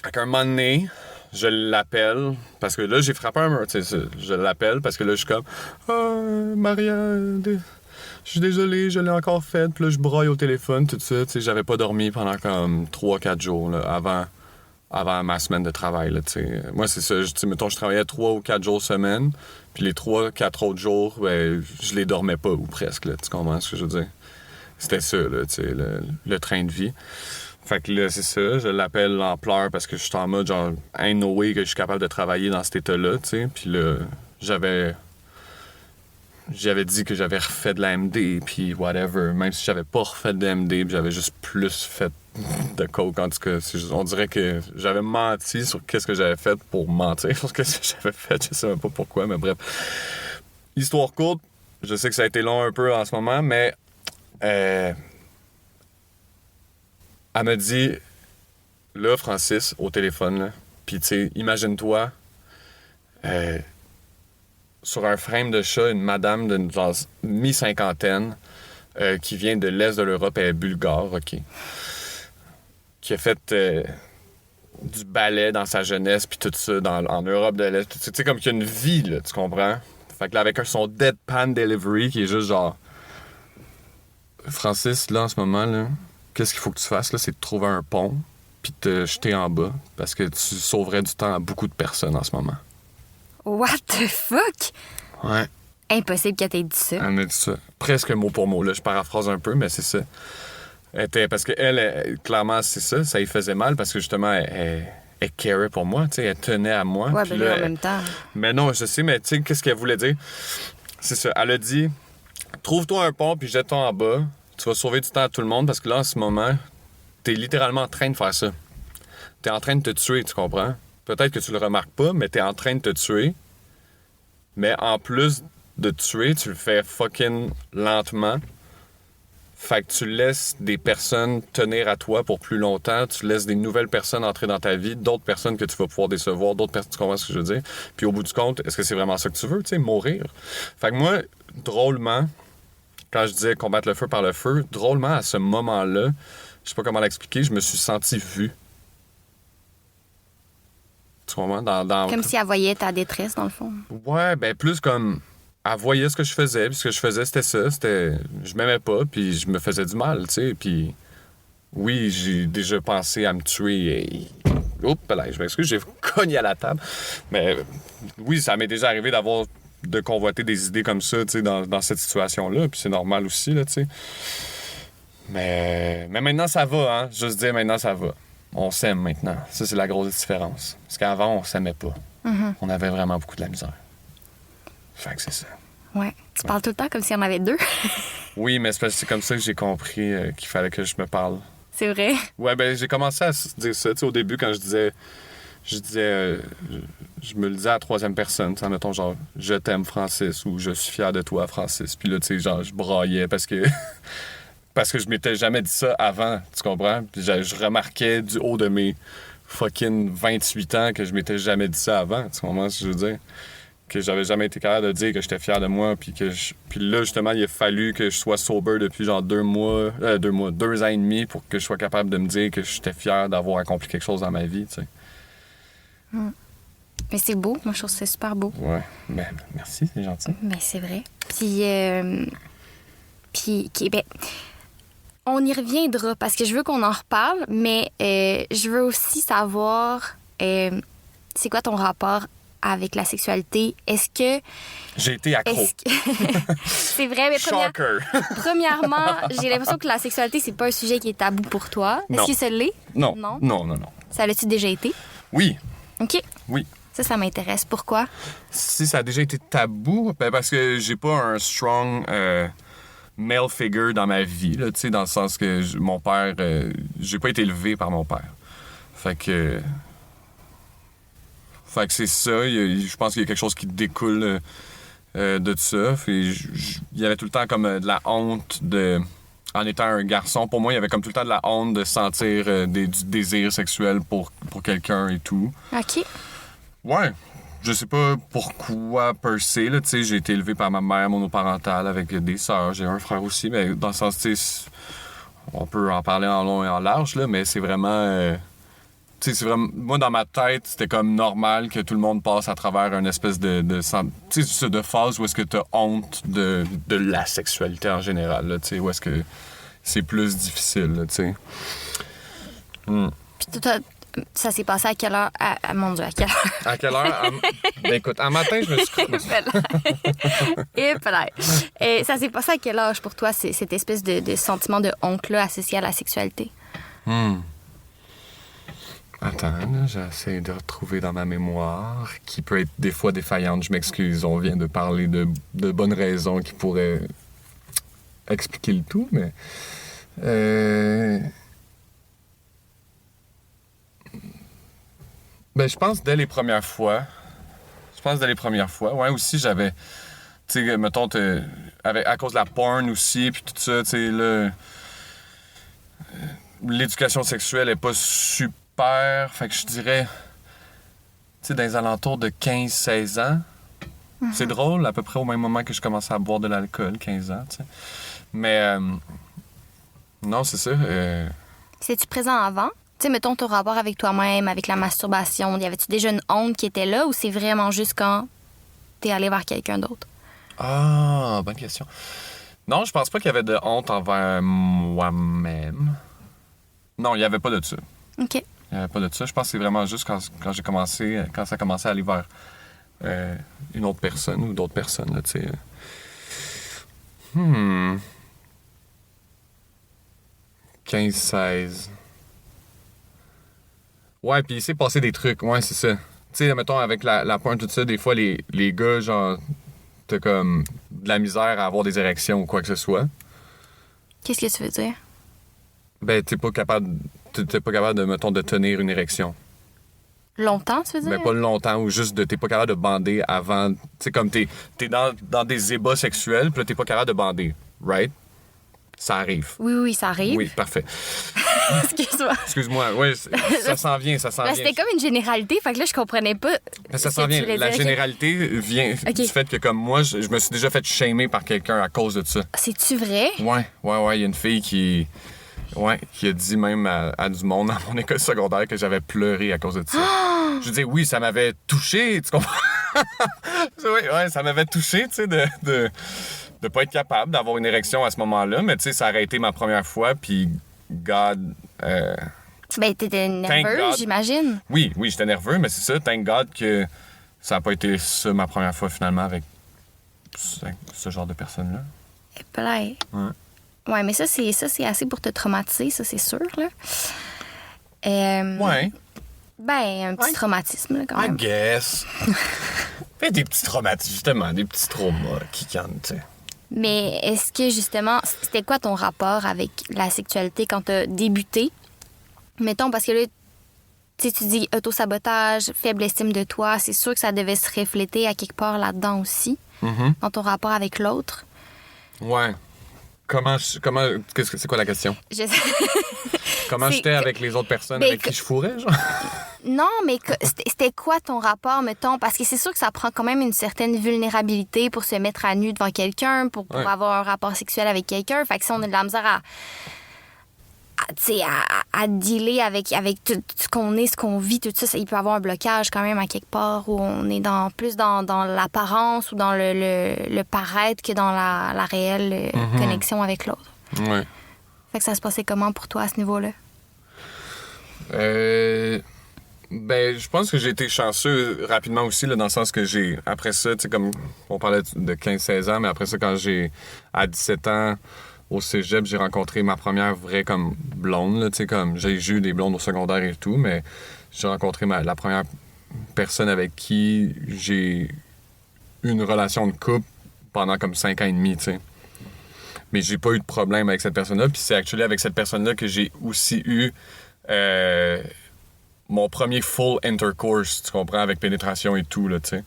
Fait qu'un moment donné, je l'appelle, parce que là, j'ai frappé un mur, tu sais, je l'appelle parce que là, je suis comme, Maria, je suis désolé, je l'ai encore fait, puis là, je broille au téléphone, tout ça, tu sais, j'avais pas dormi pendant comme 3-4 jours, là, avant ma semaine de travail, là, tu sais. Moi, c'est ça, tu sais, mettons, je travaillais 3 ou 4 jours semaine, puis les 3-4 autres jours, ben, je les dormais pas, ou presque, là, tu comprends ce que je veux dire? C'était ça, là, tu sais, le train de vie. Fait que là, c'est ça, je l'appelle en pleurs parce que je suis en mode genre, ain't no way que je suis capable de travailler dans cet état-là, tu sais. Puis là, j'avais dit que j'avais refait de la MD, puis whatever. Même si j'avais pas refait de MD, puis j'avais juste plus fait de coke. En tout cas, on dirait que j'avais menti sur qu'est-ce que j'avais fait pour mentir sur qu'est-ce que j'avais fait. Je sais même pas pourquoi, mais bref. Histoire courte, je sais que ça a été long un peu en ce moment, mais... Elle m'a dit, là, Francis, au téléphone, là, puis tu sais, imagine-toi, sur un frame de chat, une madame de genre mi-cinquantaine qui vient de l'Est de l'Europe, elle est bulgare, OK, qui a fait du ballet dans sa jeunesse, puis tout ça, en Europe de l'Est. Tu sais, comme qu'il y a une vie, là, tu comprends? Fait que là, avec son deadpan delivery, qui est juste genre... Francis, là, en ce moment, là... Qu'est-ce qu'il faut que tu fasses, là, c'est de trouver un pont puis de te jeter en bas parce que tu sauverais du temps à beaucoup de personnes en ce moment. What the fuck? Ouais. Impossible qu'elle t'ait dit ça. Elle m'a dit ça. Presque mot pour mot, là. Je paraphrase un peu, mais c'est ça. Parce qu'elle, clairement, c'est ça. Ça lui faisait mal parce que, justement, elle carait pour moi, tu sais. Elle tenait à moi. Ouais, ben là, en même temps. Mais non, je sais, mais tu sais, qu'est-ce qu'elle voulait dire? C'est ça. Elle a dit, trouve-toi un pont puis jette-toi en bas. Tu vas sauver du temps à tout le monde parce que là, en ce moment, t'es littéralement en train de faire ça. T'es en train de te tuer, tu comprends? peut-être que tu le remarques pas, mais t'es en train de te tuer. Mais en plus de te tuer, tu le fais fucking lentement. Fait que tu laisses des personnes tenir à toi pour plus longtemps. Tu laisses des nouvelles personnes entrer dans ta vie, d'autres personnes que tu vas pouvoir décevoir, d'autres personnes, tu comprends ce que je veux dire? Puis au bout du compte, est-ce que c'est vraiment ça que tu veux, tu sais, mourir? Fait que moi, drôlement, quand je disais combattre le feu par le feu, drôlement, à ce moment-là, je sais pas comment l'expliquer, je me suis senti vu. Tu comprends? Comme si elle voyait ta détresse, dans le fond. Ouais, ben plus comme... Elle voyait ce que je faisais, puis ce que je faisais, c'était ça. Je m'aimais pas, puis je me faisais du mal, tu sais. Puis oui, j'ai déjà pensé à me tuer. Et... Oups, là, je m'excuse, j'ai cogné à la table. Mais oui, ça m'est déjà arrivé de convoiter des idées comme ça, tu sais, dans cette situation-là. Puis c'est normal aussi, là, tu sais. Mais maintenant, ça va, hein. Juste dire, maintenant, ça va. On s'aime maintenant. Ça, c'est la grosse différence. Parce qu'avant, on s'aimait pas. Mm-hmm. On avait vraiment beaucoup de la misère. Fait que c'est ça. Ouais. Tu parles tout le temps comme s'il y en avait deux. Oui, mais c'est comme ça que j'ai compris qu'il fallait que je me parle. C'est vrai? Ouais, ben j'ai commencé à dire ça. Tu sais, au début, quand je disais... je me le disais à la troisième personne. Tu sais, mettons, genre, je t'aime, Francis, ou je suis fier de toi, Francis. Puis là, tu sais, genre, je braillais parce que... parce que je m'étais jamais dit ça avant, tu comprends? Puis je remarquais du haut de mes fucking 28 ans que je m'étais jamais dit ça avant. Tu comprends ce que je veux dire? Que j'avais jamais été capable de dire que j'étais fier de moi, puis là, justement, il a fallu que je sois sober depuis genre 2 ans et demi pour que je sois capable de me dire que j'étais fier d'avoir accompli quelque chose dans ma vie, tu sais. Mais c'est beau. Moi, je trouve que c'est super beau. Ouais. Ben, merci, c'est gentil. Ben, c'est vrai. Ben, on y reviendra parce que je veux qu'on en reparle, mais je veux aussi savoir c'est quoi ton rapport avec la sexualité. Est-ce que... J'ai été accro. C'est vrai, mais premièrement, j'ai l'impression que la sexualité, c'est pas un sujet qui est tabou pour toi. Non. Est-ce que ça l'est? Non. Non. Non. Ça l'a-tu déjà été? Oui. OK. Oui. Ça m'intéresse. Pourquoi? Si ça a déjà été tabou, ben parce que j'ai pas un strong male figure dans ma vie, là, tu sais, dans le sens que mon père... j'ai pas été élevé par mon père. Fait que c'est ça. Je pense qu'il y a quelque chose qui découle de ça. Il y avait tout le temps comme de la honte en étant un garçon. Pour moi, il y avait comme tout le temps de la honte de sentir du désir sexuel pour quelqu'un et tout. OK. Ouais. Je sais pas pourquoi per se, là, tu sais, j'ai été élevé par ma mère monoparentale avec des sœurs. J'ai un frère aussi, mais dans le sens, tu sais, on peut en parler en long et en large, là, mais c'est vraiment... tu sais, c'est vraiment... Moi, dans ma tête, c'était comme normal que tout le monde passe à travers une espèce de phase où est-ce que t'as honte de la sexualité en général, là, tu sais, où est-ce que c'est plus difficile, là, tu sais. Puis toi, ça s'est passé à quelle heure? Mon Dieu, à quelle heure? À quelle heure? Ben écoute, un matin, je me suis... Et peut-être. Et ça s'est passé à quel âge pour toi, cette espèce de sentiment de honte-là associé à la sexualité? Attends, là, j'essaie de retrouver dans ma mémoire, qui peut être des fois défaillante. Je m'excuse, on vient de parler de bonnes raisons qui pourraient expliquer le tout, mais... Ben, je pense dès les premières fois. Ouais, aussi, j'avais... Tu sais, mettons, à cause de la porn aussi, puis tout ça, tu sais, là... L'éducation sexuelle est pas super... Fait que je dirais... Tu sais, dans les alentours de 15-16 ans. Mm-hmm. C'est drôle, à peu près au même moment que je commençais à boire de l'alcool, 15 ans, tu sais. Mais... non, c'est ça. C'est-tu présent avant? Tu sais, mettons ton rapport avec toi-même, avec la masturbation, y avait-tu déjà une honte qui était là ou c'est vraiment juste quand t'es allé vers quelqu'un d'autre? Ah, bonne question. Non, je pense pas qu'il y avait de honte envers moi-même. Non, il y avait pas de ça. OK. Il y avait pas de ça. Je pense que c'est vraiment juste quand ça a commencé à aller vers une autre personne ou d'autres personnes, là, tu sais. 15-16... Ouais, puis il s'est passé des trucs, ouais, c'est ça. Tu sais, mettons, avec la pointe, tout ça, des fois, les gars, genre, t'as comme de la misère à avoir des érections ou quoi que ce soit. Qu'est-ce que tu veux dire? Ben, t'es pas capable de, mettons, de tenir une érection. Longtemps, tu veux dire? Mais pas longtemps, ou juste t'es pas capable de bander avant. Tu sais, comme t'es dans des ébats sexuels, puis là, t'es pas capable de bander. Right? Ça arrive. Oui, ça arrive. Oui, parfait. Excuse-moi. Excuse-moi, oui, ça s'en vient. Là, c'était comme une généralité, fait que là, je comprenais pas. Mais ça ce s'en que tu vient. voulais La dire. généralité vient du fait que, comme moi, je me suis déjà fait shamer par quelqu'un à cause de ça. C'est-tu vrai? Ouais. Il y a une fille qui a dit même à du monde dans mon école secondaire que j'avais pleuré à cause de ça. Je veux dire, oui, ça m'avait touché, tu comprends? Oui, ça m'avait touché, tu sais, de pas être capable d'avoir une érection à ce moment-là, mais tu sais, ça aurait été ma première fois, puis God... Ben, t'étais nerveux, j'imagine. Oui, j'étais nerveux, mais c'est ça, thank God que ça n'a pas été ça ma première fois, finalement, avec ce genre de personnes-là. Et puis ouais, mais ça, c'est assez pour te traumatiser, ça, c'est sûr, là. Ouais. Ben, un petit traumatisme, là, quand même. I guess. Fait des petits traumatismes, justement, des petits traumas qui cantent, tu sais. Mais est-ce que, justement, c'était quoi ton rapport avec la sexualité quand t'as débuté? Mettons, parce que là, tu dis auto-sabotage, faible estime de toi, c'est sûr que ça devait se refléter à quelque part là-dedans aussi, dans ton rapport avec l'autre. Ouais. C'est quoi la question? Comment j'étais avec les autres personnes avec qui je fourrais, genre? Non, mais c'était quoi ton rapport, mettons? Parce que c'est sûr que ça prend quand même une certaine vulnérabilité pour se mettre à nu devant quelqu'un, pour avoir un rapport sexuel avec quelqu'un. Fait que si on a de la misère à dealer avec tout ce qu'on est, ce qu'on vit, tout ça, il peut y avoir un blocage quand même à quelque part où on est plus dans l'apparence ou dans le paraître que dans la réelle connexion avec l'autre. Ouais. Fait que ça se passait comment pour toi à ce niveau-là? Ben, je pense que j'ai été chanceux rapidement aussi, là, dans le sens que après ça, tu sais, comme on parlait de 15-16 ans, mais après ça, quand à 17 ans, au cégep, j'ai rencontré ma première vraie, comme, blonde, là, tu sais, comme, j'ai eu des blondes au secondaire et tout, mais j'ai rencontré la première personne avec qui j'ai eu une relation de couple pendant, comme, 5 ans et demi, tu sais. Mais j'ai pas eu de problème avec cette personne-là, puis c'est actually avec cette personne-là que j'ai aussi eu mon premier full intercourse, tu comprends, avec pénétration et tout, là, tu sais.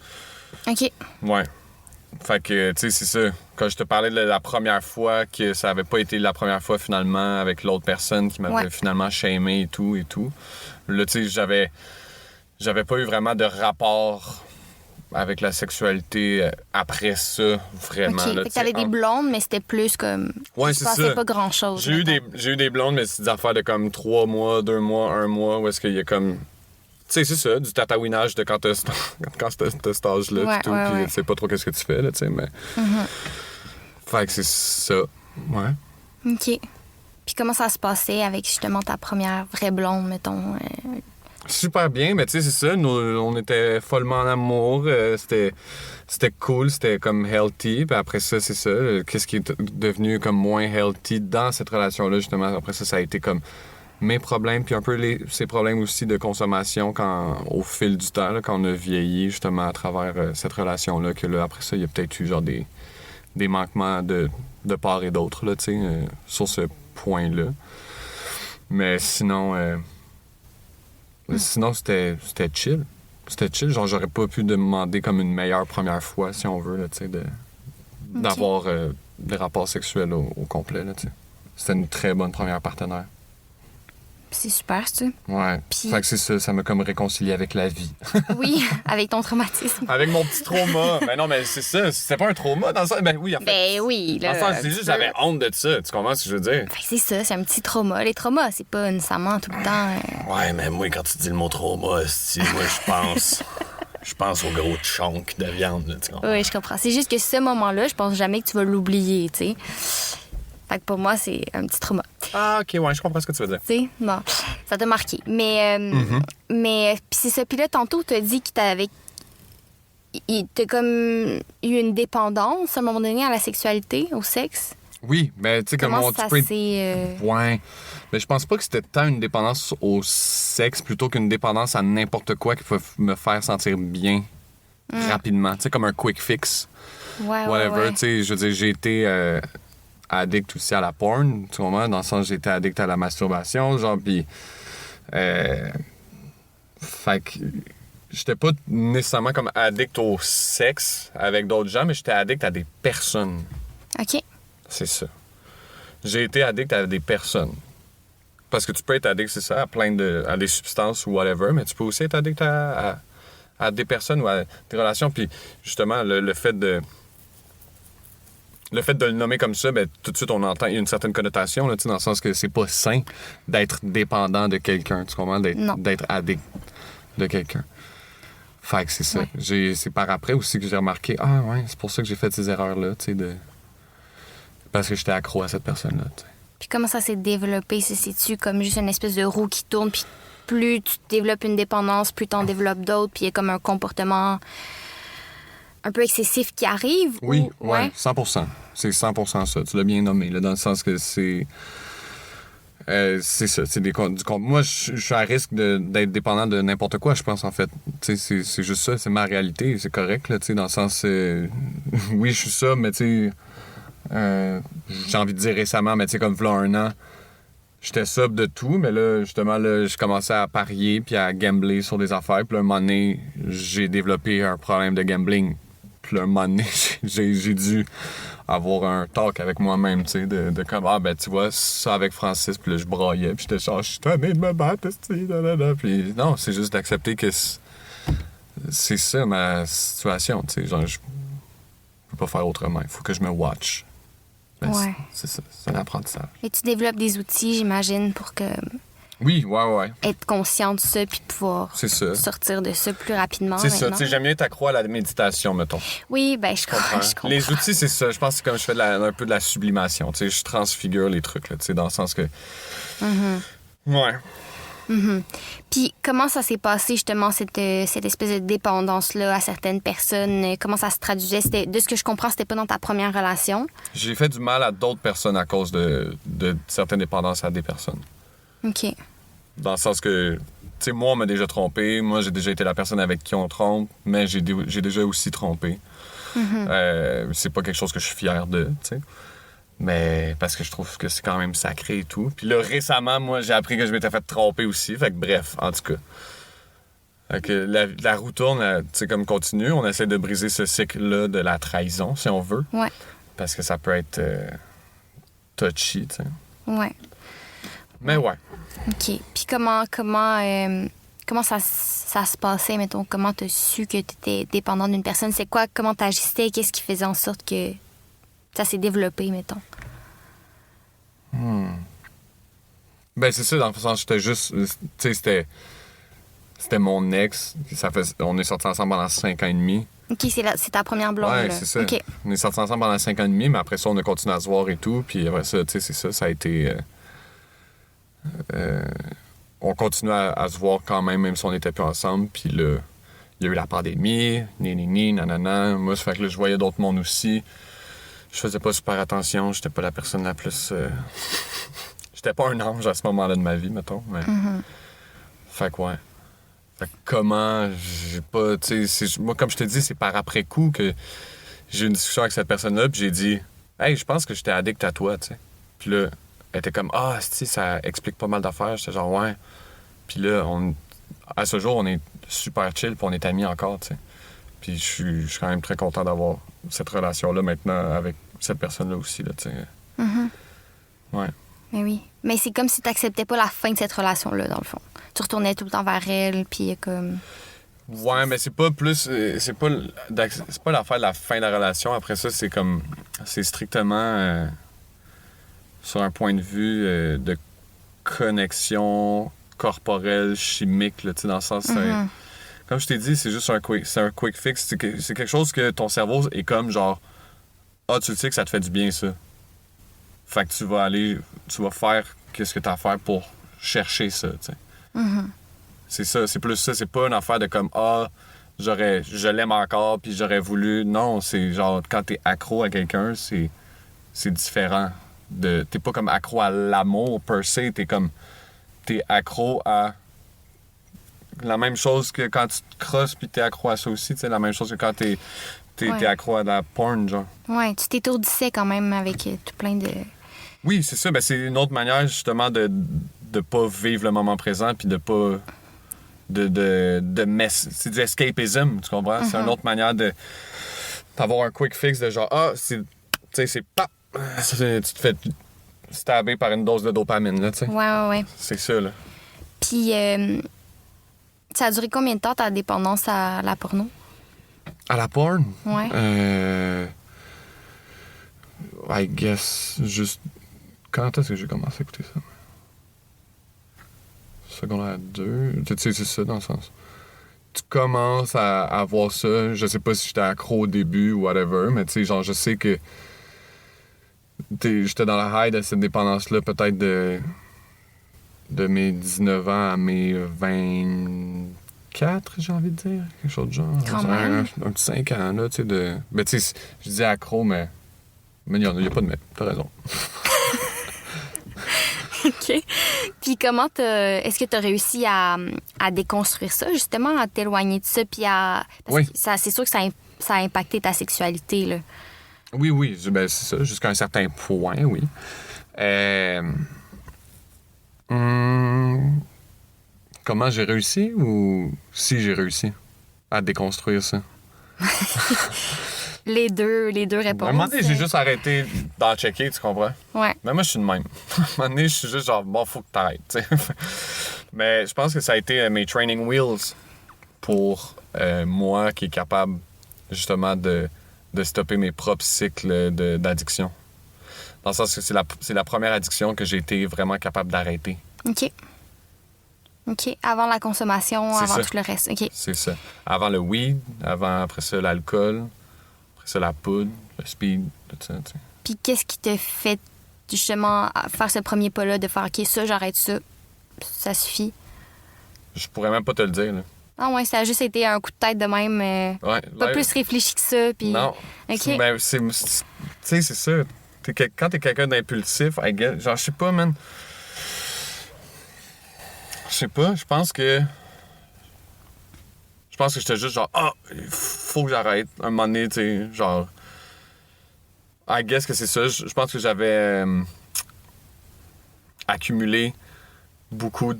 OK. Ouais. Fait que, tu sais, c'est ça. Quand je te parlais de la première fois, que ça avait pas été la première fois, finalement, avec l'autre personne qui m'avait finalement shamé et tout. Là, tu sais, j'avais pas eu vraiment de rapport avec la sexualité après ça, vraiment. OK. Là, fait que t'avais des blondes, mais c'était plus comme... Ouais, c'est ça. Il pas grand-chose. J'ai eu des blondes, mais c'est des affaires de comme 3 mois, 2 mois, 1 mois, où est-ce qu'il y a comme... Tu sais, c'est ça, du tatouinage de quand t'as cet âge-là, ouais, pis tout, ouais. pis tu sais pas trop qu'est-ce que tu fais, là, tu sais, mais... Fait que c'est ça, ouais. OK. Puis comment ça se passait avec, justement, ta première vraie blonde, mettons? Super bien, mais tu sais, c'est ça, on était follement en amour, c'était cool, c'était comme healthy, puis après ça, c'est ça, qu'est-ce qui est devenu comme moins healthy dans cette relation-là, justement, après ça, ça a été comme mes problèmes, puis un peu ces problèmes aussi de consommation au fil du temps, là, quand on a vieilli, justement, à travers cette relation-là, que là, après ça, il y a peut-être eu genre des manquements de part et d'autre, là, tu sais, sur ce point-là. Mais sinon... Sinon, c'était chill. C'était chill. Genre, j'aurais pas pu demander comme une meilleure première fois, si on veut, là, tu sais, d'avoir des rapports sexuels au complet, là, tu sais. C'était une très bonne première partenaire. C'est super, ça. Ouais. Puis... Fait que c'est ça, ça m'a comme réconcilié avec la vie. Oui, avec ton traumatisme. Avec mon petit trauma. Ben non, mais c'est ça. C'était pas un trauma dans ça. Ben oui, en fait. Ben oui, là. Enfin, c'est juste j'avais honte de ça. Tu comprends ce que je veux dire? Fait que c'est ça, c'est un petit trauma. Les traumas, c'est pas nécessairement tout le temps... Ouais, mais moi, quand tu dis le mot trauma, moi, je pense... Je pense au gros chunk de viande, là, tu comprends? Oui, je comprends. C'est juste que ce moment-là, je pense jamais que tu vas l'oublier, tu sais. Fait que pour moi, c'est un petit trauma. Ah, OK, ouais, je comprends ce que tu veux dire. Tu sais, bon, ça t'a marqué. Mais, puis c'est ça. Puis là, tantôt, tu as dit que t'as comme eu une dépendance à un moment donné à la sexualité, au sexe. Oui, mais tu sais, comme Comment ça s'est... Ouais. Mais je pense pas que c'était tant une dépendance au sexe plutôt qu'une dépendance à n'importe quoi qui peut me faire sentir bien rapidement. Tu sais, comme un quick fix. Ouais, whatever. ouais. Tu sais, je veux dire, j'ai été addict aussi à la porn, tu comprends? Dans le sens, j'ai été addict à la masturbation, genre, puis... Fait que j'étais pas nécessairement comme addict au sexe avec d'autres gens, mais j'étais addict à des personnes. OK. C'est ça. J'ai été addict à des personnes. Parce que tu peux être addict, c'est ça, à des substances ou whatever, mais tu peux aussi être addict à des personnes ou à des relations. Puis justement, le fait de le nommer comme ça, ben, tout de suite, on entend, il y a une certaine connotation, là, dans le sens que c'est pas sain d'être dépendant de quelqu'un, tu comprends? D'être addict de quelqu'un. Fait que c'est ça. Ouais. C'est par après aussi que j'ai remarqué, ah ouais, c'est pour ça que j'ai fait ces erreurs-là, tu sais, parce que j'étais accro à cette personne-là, tu sais. Puis comment ça s'est développé? C'est-tu comme juste une espèce de roue qui tourne, puis plus tu développes une dépendance, plus tu en développes d'autres, puis il y a comme un comportement un peu excessif qui arrive? Oui, ou... ouais, 100%. C'est 100% ça. Tu l'as bien nommé, là, dans le sens que c'est... c'est ça, c'est moi, je suis à risque d'être dépendant de n'importe quoi, je pense, en fait. C'est juste ça, c'est ma réalité, c'est correct, là, dans le sens... oui, je suis ça, mais tu sais... j'ai envie de dire récemment, mais tu sais, comme v'là un an, j'étais sobre de tout, mais là, justement, là, je commençais à parier puis à gambler sur des affaires. Puis là, un moment donné, j'ai développé un problème de gambling. Puis là, un moment donné, j'ai dû avoir un talk avec moi-même, tu sais, de comme, ah, ben, tu vois, ça avec Francis, puis là, je braillais, puis j'étais genre, je suis tanné de me battre, puis non, c'est juste d'accepter que c'est ça ma situation, tu sais, genre, je peux pas faire autrement, il faut que je me watch. Ben, ouais. C'est ça, c'est un apprentissage. Et tu développes des outils, j'imagine, pour que Oui, ouais. être conscient de ça puis pouvoir sortir de ça plus rapidement. C'est ça, tu sais, j'aime mieux être accro à la méditation, mettons. Oui, ben je comprends. Les outils, c'est ça. Je pense que c'est comme je fais un peu de la sublimation, tu sais, je transfigure les trucs, là, tu sais, dans le sens que... Ouais. Puis comment ça s'est passé, justement, cette espèce de dépendance-là à certaines personnes? Comment ça se traduisait? De ce que je comprends, c'était pas dans ta première relation. J'ai fait du mal à d'autres personnes à cause de certaines dépendances à des personnes. OK. Dans le sens que, tu sais, moi, on m'a déjà trompé. Moi, j'ai déjà été la personne avec qui on trompe, mais j'ai déjà aussi trompé. C'est pas quelque chose que je suis fier de, tu sais. Mais parce que je trouve que c'est quand même sacré et tout. Puis là, récemment, moi, j'ai appris que je m'étais fait tromper aussi. Fait que bref, en tout cas. Fait que la roue tourne, tu sais, comme continue. On essaie de briser ce cycle-là de la trahison, si on veut. Ouais. Parce que ça peut être touchy, tu sais. Ouais. Mais ouais. OK. Puis comment ça se passait, mettons? Comment t'as su que t'étais dépendant d'une personne? C'est quoi? Comment t'agissais? Qu'est-ce qui faisait en sorte que ça s'est développé, mettons? Ben, c'est ça, dans le sens, j'étais juste... Tu sais, c'était mon ex. On est sortis ensemble pendant 5 ans et demi. OK, c'est ta première blonde, ouais, là. c'est ça. OK. On est sortis ensemble pendant 5 ans et demi, mais après ça, on a continué à se voir et tout. Puis après ça, tu sais, c'est ça, ça a été... on continue à se voir quand même si on n'était plus ensemble. Puis là, il y a eu la pandémie, nanana. Moi, ça fait que là, je voyais d'autres mondes aussi. Je faisais pas super attention. J'étais pas la personne la plus... J'étais pas un ange à ce moment-là de ma vie, mettons. Mais... Fait que ouais. Fait que comment... J'ai pas... Tu sais, moi, comme je te dis, c'est par après coup que j'ai eu une discussion avec cette personne-là. Puis j'ai dit, hey, je pense que j'étais addict à toi, tu sais. Puis là, elle était comme, ah, si, ça explique pas mal d'affaires. J'étais genre, ouais. Puis là, à ce jour, on est super chill, puis on est amis encore, tu sais. Puis je suis quand même très content d'avoir cette relation-là maintenant avec cette personne-là aussi, là, tu sais. Ouais. Mais oui. Mais c'est comme si t'acceptais pas la fin de cette relation-là, dans le fond. Tu retournais tout le temps vers elle, puis comme... Ouais, mais c'est pas plus... C'est pas l'affaire de la fin de la relation. Après ça, c'est comme... C'est strictement... sur un point de vue de connexion corporelle, chimique, là, tu sais, dans le sens... comme je t'ai dit, c'est juste un quick fix. C'est quelque chose que ton cerveau est comme genre... Ah, tu sais que ça te fait du bien, ça. Fait que tu vas faire qu'est-ce que tu as à faire pour chercher ça, tu sais. C'est ça, c'est plus ça. C'est pas une affaire de comme, ah, je l'aime encore, puis j'aurais voulu... Non, c'est genre, quand t'es accro à quelqu'un, c'est différent. T'es pas comme accro à l'amour, per se, t'es accro à la même chose que quand tu te crosses puis t'es accro à ça aussi, tu sais, la même chose que quand t'es accro à la porn, genre. Ouais, tu t'étourdissais quand même avec tout plein de... Oui, c'est ça, ben c'est une autre manière, justement, de pas vivre le moment présent puis de pas c'est du escapism, tu comprends? C'est une autre manière d'avoir un quick fix de genre, c'est pas. Tu te fais stabber par une dose de dopamine, là, tu sais. Ouais. C'est ça, là. Puis, ça a duré combien de temps ta dépendance à la porno? À la porn? Ouais. I guess, juste. Quand est-ce que j'ai commencé à écouter ça? Secondaire 2. Tu sais, c'est ça, dans le sens. Tu commences à voir ça. Je sais pas si j'étais accro au début ou whatever, mais tu sais, genre, je sais que. J'étais dans la high de cette dépendance-là, peut-être de mes 19 ans à mes 24, j'ai envie de dire. Quelque chose de genre. Quand même. Un petit 5 ans, là, tu sais, de. Ben, tu sais, je disais accro, mais il n'y a pas de mais. T'as raison. OK. Puis comment est-ce que tu as réussi à déconstruire ça, justement, à t'éloigner de ça, puis à... Parce que c'est sûr que ça a impacté ta sexualité, là. Oui, ben, c'est ça, jusqu'à un certain point, oui. Comment j'ai réussi ou si j'ai réussi à déconstruire ça? Les deux réponses. À un moment donné, j'ai juste arrêté d'en checker, tu comprends? Ouais. Mais moi, je suis de même. À un moment donné, je suis juste genre, bon, faut que t'arrêtes, tu sais. Mais je pense que ça a été mes training wheels pour moi qui est capable, justement, de stopper mes propres cycles d'addiction. Dans le sens que c'est la première addiction que j'ai été vraiment capable d'arrêter. OK. Avant la consommation, C'est avant ça. tout le reste. OK. C'est ça. Avant le weed, après ça, l'alcool, après ça, la poudre, le speed, tout ça, tu sais. Puis qu'est-ce qui te fait, justement, faire ce premier pas-là, de faire OK, ça, j'arrête ça, ça suffit? Je pourrais même pas te le dire, là. Ah ouais, ça a juste été un coup de tête de même, Ouais, pas là, plus réfléchi que ça, puis... non. OK. Ben, tu sais, c'est ça. Quand t'es quelqu'un d'impulsif, genre, je sais pas, man. Je sais pas, je pense que j'étais juste genre, il faut que j'arrête. Un moment donné, tu sais, genre... I guess que c'est ça. Je pense que j'avais accumulé beaucoup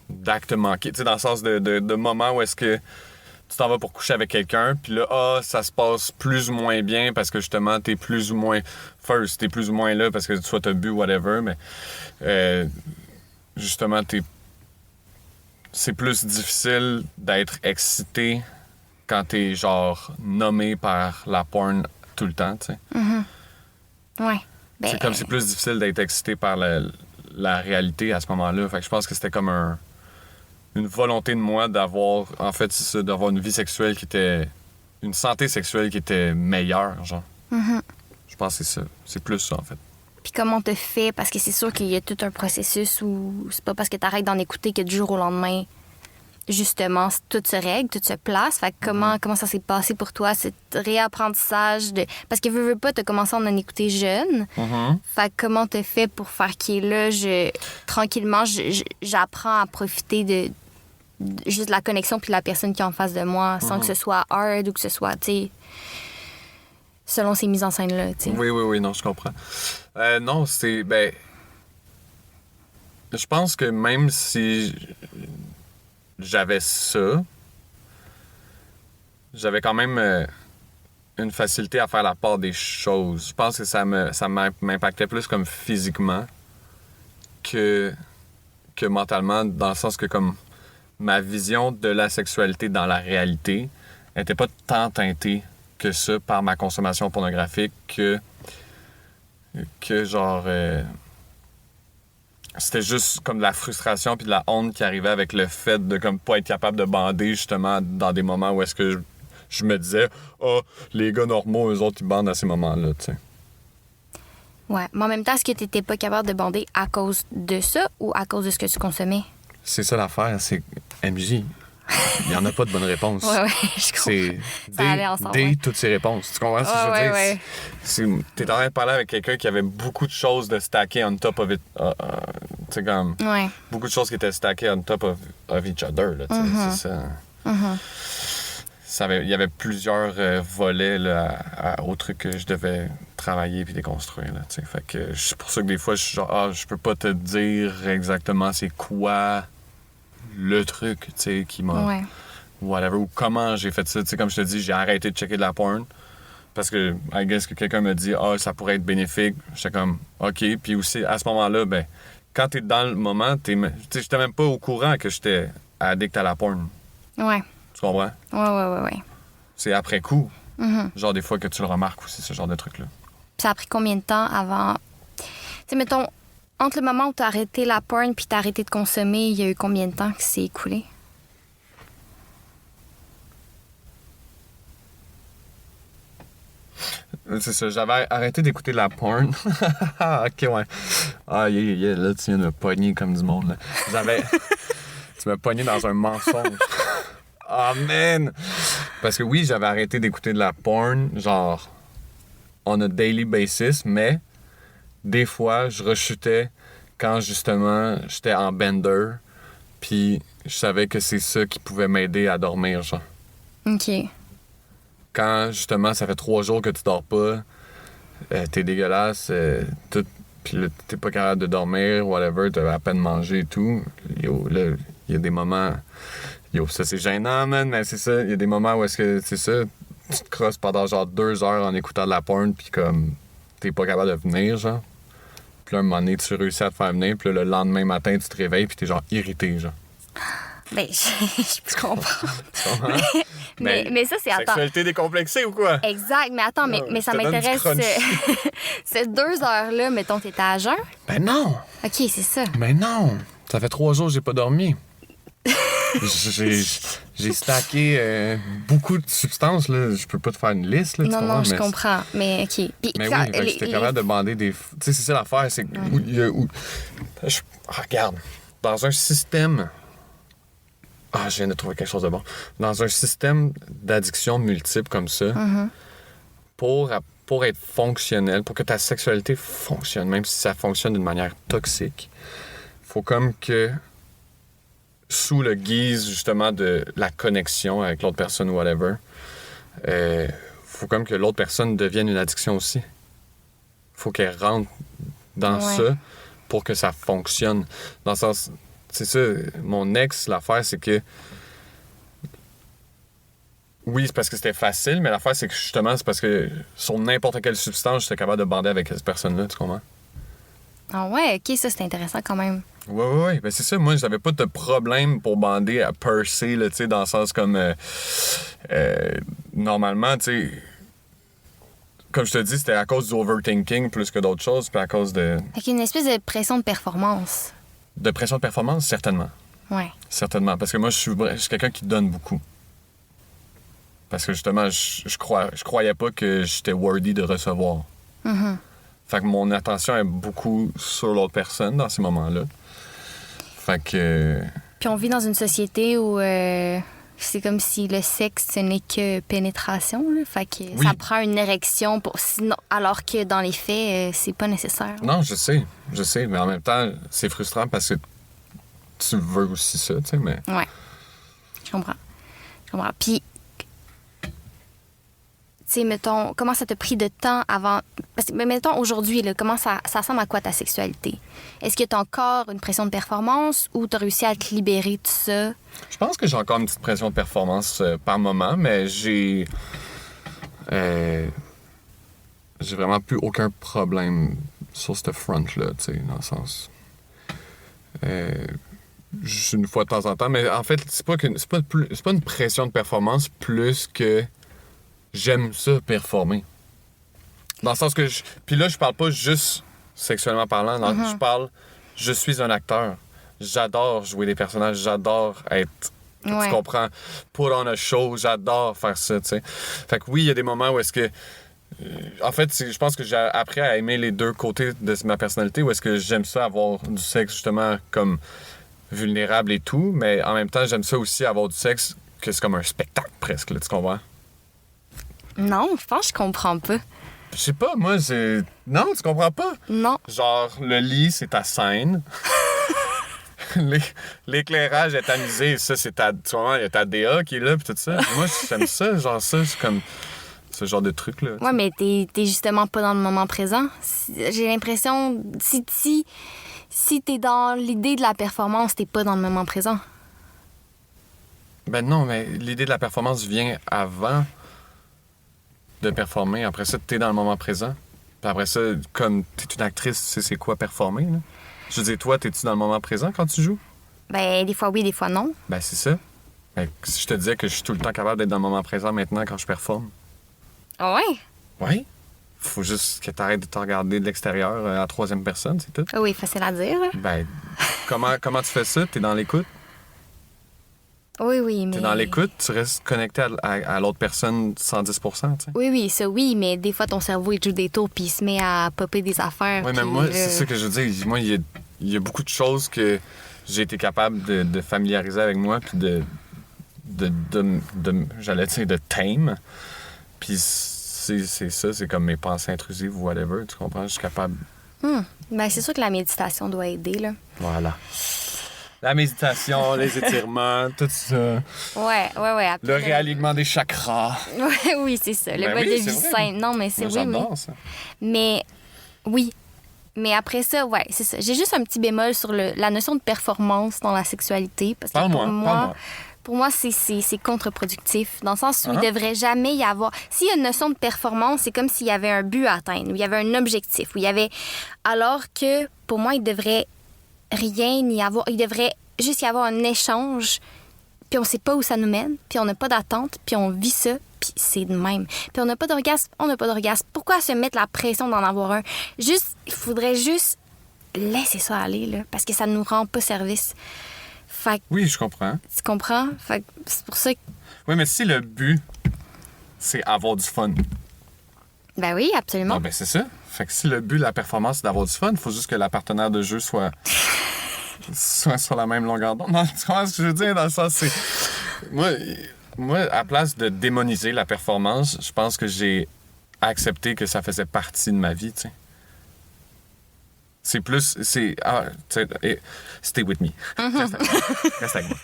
d'actes manqués. Tu sais, dans le sens de moments où est-ce que tu t'en vas pour coucher avec quelqu'un, puis là, ça se passe plus ou moins bien parce que justement, t'es plus ou moins first, t'es plus ou moins là parce que soit t'as bu, whatever, mais justement, c'est plus difficile d'être excité quand t'es, genre, nommé par la porn tout le temps, tu sais. Ouais. Ben, C'est comme c'est plus difficile d'être excité par la réalité à ce moment-là. Fait que je pense que c'était comme une volonté de moi d'avoir, en fait, c'est ça, d'avoir une vie sexuelle qui était... une santé sexuelle qui était meilleure, genre. Je pense que c'est ça. C'est plus ça, en fait. Puis comment on te fait? Parce que c'est sûr qu'il y a tout un processus où c'est pas parce que t'arrêtes d'en écouter que du jour au lendemain, justement, tout se règle, tout se place. Fait que comment ça s'est passé pour toi, cet réapprentissage de... Parce que veux pas, t'as commencé à en écouter jeune. Fait que comment t'as fait pour faire qu'il est là, tranquillement, j'apprends à profiter de juste la connexion puis de la personne qui est en face de moi, sans que ce soit hard ou que ce soit, tu sais, selon ces mises en scène-là, tu sais. Oui, non, je comprends. Non, c'est... Ben... Je pense que même si j'avais ça, j'avais quand même une facilité à faire la part des choses. Je pense que ça m'impactait plus comme physiquement que mentalement, dans le sens que comme ma vision de la sexualité dans la réalité n'était pas tant teintée que ça par ma consommation pornographique que genre... c'était juste comme de la frustration puis de la honte qui arrivait avec le fait de comme pas être capable de bander justement dans des moments où est-ce que je me disais les gars normaux, eux autres, ils bandent à ces moments-là, tu sais. Ouais, mais en même temps, est-ce que t'étais pas capable de bander à cause de ça ou à cause de ce que tu consommais? C'est ça l'affaire, c'est MJ. Il n'y en a pas de bonne réponse. Ouais, je comprends. C'est Ça allait ensemble, toutes ces réponses. Tu comprends ce que je veux dire? Ouais. T'es en train de parler avec quelqu'un qui avait beaucoup de choses de stacker on top of it. Tu sais, comme... Ouais. Beaucoup de choses qui étaient stackées on top of each other, là, tu sais. C'est ça. Il y avait plusieurs volets là, au truc que je devais travailler puis déconstruire, là, tu sais. Fait que c'est pour ça que des fois, je suis genre, je peux pas te dire exactement c'est quoi le truc, tu sais, qui m'a... Ouais. Whatever, ou comment j'ai fait ça. Tu sais, comme je te dis, j'ai arrêté de checker de la porn. Parce que, I guess que quelqu'un me dit, ça pourrait être bénéfique. J'étais comme, OK. Puis aussi, à ce moment-là, ben, quand t'es dans le moment, tu sais, j'étais même pas au courant que j'étais addict à la porn. Ouais. Tu comprends? Ouais. C'est après coup. Mhm. Genre, des fois que tu le remarques aussi, ce genre de truc-là. Ça a pris combien de temps avant... Tu sais, mettons, entre le moment où t'as arrêté la porn puis t'as arrêté de consommer, il y a eu combien de temps que c'est écoulé? C'est ça, j'avais arrêté d'écouter de la porn. OK, ouais. Là, tu viens de me pogner comme du monde, là. Tu m'as pogné dans un mensonge. Ah, man! Parce que oui, j'avais arrêté d'écouter de la porn, genre, on a daily basis, mais des fois, je rechutais quand, justement, j'étais en bender, puis je savais que c'est ça qui pouvait m'aider à dormir, genre. OK. Quand, justement, ça fait 3 jours que tu dors pas, t'es dégueulasse, tout, puis là, t'es pas capable de dormir, whatever, t'as à peine mangé et tout. Yo, là, il y a des moments... Yo, ça, c'est gênant, man, mais c'est ça. Il y a des moments où est-ce que, c'est ça, tu te crosses pendant, genre, 2 heures en écoutant de la porn, puis comme, t'es pas capable de venir, genre. Puis là, un moment donné, tu réussis à te faire venir, puis là, le lendemain matin, tu te réveilles, puis t'es, genre, irrité, genre. Ben, je comprends. Tu comprends? mais ça, c'est... Attends. Sexualité décomplexée ou quoi? Exact, mais attends, mais ça je te donne m'intéresse. du crunchy. Ces 2 heures-là, mettons, t'étais à jeun? Ben non! OK, c'est ça. Ben non! Ça fait 3 jours que j'ai pas dormi. J'ai stacké beaucoup de substances, là. Je peux pas te faire une liste, là, tu comprends? Non, je comprends. Mais OK. Puis, Mais quand, oui, fait que j'étais capable de bander des... Tu sais, c'est ça l'affaire, c'est que... Regarde, dans un système... je viens de trouver quelque chose de bon. Dans un système d'addiction multiple comme ça, pour être fonctionnel, pour que ta sexualité fonctionne, même si ça fonctionne d'une manière toxique, faut comme que, sous le guise, justement, de la connexion avec l'autre personne ou whatever, faut comme que l'autre personne devienne une addiction aussi. Faut qu'elle rentre dans ça pour que ça fonctionne. Dans le sens... C'est ça, mon ex, l'affaire, c'est que... Oui, c'est parce que c'était facile, mais l'affaire, c'est que justement, c'est parce que sur n'importe quelle substance, j'étais capable de bander avec cette personne-là, tu comprends? Ah ouais, OK, ça, c'est intéressant quand même. Oui. Ben c'est ça, moi, j'avais pas de problème pour bander à per se, là, tu sais, dans le sens comme... normalement, tu sais... Comme je te dis, c'était à cause du overthinking plus que d'autres choses, puis à cause de... Fait une espèce de pression de performance. De pression de performance, certainement. Ouais. Certainement. Parce que moi, je suis quelqu'un qui donne beaucoup. Parce que justement, je croyais pas que j'étais worthy de recevoir. Mm-hmm. Fait que mon attention est beaucoup sur l'autre personne dans ces moments-là. Fait que... Puis on vit dans une société où c'est comme si le sexe, ce n'est que pénétration. Là. Fait que ça prend une érection pour... Sinon, alors que dans les faits, c'est pas nécessaire. Non, je sais. Mais en même temps, c'est frustrant parce que tu veux aussi ça, tu sais, mais... Ouais. Je comprends. Puis, tu sais, mettons, comment ça t'a pris de temps avant... Parce que, mettons, aujourd'hui, là, comment ça ressemble à quoi ta sexualité? Est-ce que t'as encore une pression de performance ou t'as réussi à te libérer de ça? Je pense que j'ai encore une petite pression de performance par moment, mais j'ai vraiment plus aucun problème sur ce front-là, tu sais, dans le sens... juste une fois de temps en temps, mais en fait, c'est pas une pression de performance plus que j'aime ça performer. Dans le sens que... Puis là, je parle pas juste sexuellement parlant, je suis un acteur. J'adore jouer des personnages, j'adore être... Tu comprends? Put on a show, j'adore faire ça, tu sais. Fait que oui, il y a des moments où est-ce que... En fait, je pense que j'ai appris à aimer les deux côtés de ma personnalité, où est-ce que j'aime ça avoir du sexe, justement, comme vulnérable et tout, mais en même temps, j'aime ça aussi avoir du sexe que c'est comme un spectacle, presque, là, tu comprends? Non, je pense que je comprends pas. Je sais pas, moi, c'est... Non, tu comprends pas? Non. Genre, le lit, c'est ta scène. L'éclairage est amusé, ça, c'est ta... Tu vois, il y a ta DA qui est là, puis tout ça. Moi, j'aime ça, genre ça, c'est comme... Ce genre de truc-là. Ouais, mais t'es justement pas dans le moment présent. J'ai l'impression... Si t'es dans l'idée de la performance, t'es pas dans le moment présent. Ben non, mais l'idée de la performance vient avant de performer. Après ça, t'es dans le moment présent. Puis après ça, comme t'es une actrice, tu sais c'est quoi performer, là? Je veux dire, toi, t'es-tu dans le moment présent quand tu joues? Ben, des fois oui, des fois non. Ben, c'est ça. Ben, si je te disais que je suis tout le temps capable d'être dans le moment présent maintenant quand je performe. Ah ouais? Oui. Faut juste que t'arrêtes de te regarder de l'extérieur à la troisième personne, c'est tout. Ah oui, facile à dire. Ben, comment tu fais ça? T'es dans l'écoute? Oui, oui, mais... T'es dans l'écoute, tu restes connecté à l'autre personne 110 tu sais. Oui, oui, ça oui, mais des fois, ton cerveau, il joue des tours puis il se met à popper des affaires. Oui, mais puis moi, là- c'est ça que je veux dire. Moi, il y a beaucoup de choses que j'ai été capable de familiariser avec moi, puis j'allais dire, de tame. Puis c'est ça, c'est comme mes pensées intrusives ou whatever, tu comprends? Je suis capable. Ben, c'est sûr que la méditation doit aider, là. Voilà. La méditation, les étirements, tout ça. Ouais. Le Après, réalignement des chakras. Ouais, oui, c'est ça. Le Ben mode oui, de c'est vie vrai. sain. Non, mais c'est Moi, oui. j'adore ça. Mais oui. Mais après ça, ouais, c'est ça. J'ai juste un petit bémol sur la notion de performance dans la sexualité. Parce que Parle-moi. pour moi, c'est contre-productif. Dans le sens où il Ah. ne devrait jamais y avoir. S'il y a une notion de performance, c'est comme s'il y avait un but à atteindre, où il y avait un objectif, où il y avait. Alors que pour moi, il devrait rien y avoir. Il devrait juste y avoir un échange, puis on sait pas où ça nous mène, puis on n'a pas d'attente, puis on vit ça, puis c'est de même. Puis on n'a pas d'orgasme, Pourquoi se mettre la pression d'en avoir un? Juste, il faudrait juste laisser ça aller, là, parce que ça nous rend pas service. Fait que, Oui, je comprends. tu comprends? Fait que c'est pour ça que... Oui, mais si le but, c'est avoir du fun. Ben oui, absolument. Bon, ben c'est ça. Fait que si le but de la performance, c'est d'avoir du fun, il faut juste que la partenaire de jeu soit sur la même longueur d'onde. Non, tu comprends ce que je veux dire? Dans le sens, c'est... Moi, à place de démoniser la performance, je pense que j'ai accepté que ça faisait partie de ma vie, tu sais. C'est plus... tu sais, stay with me. Reste avec moi.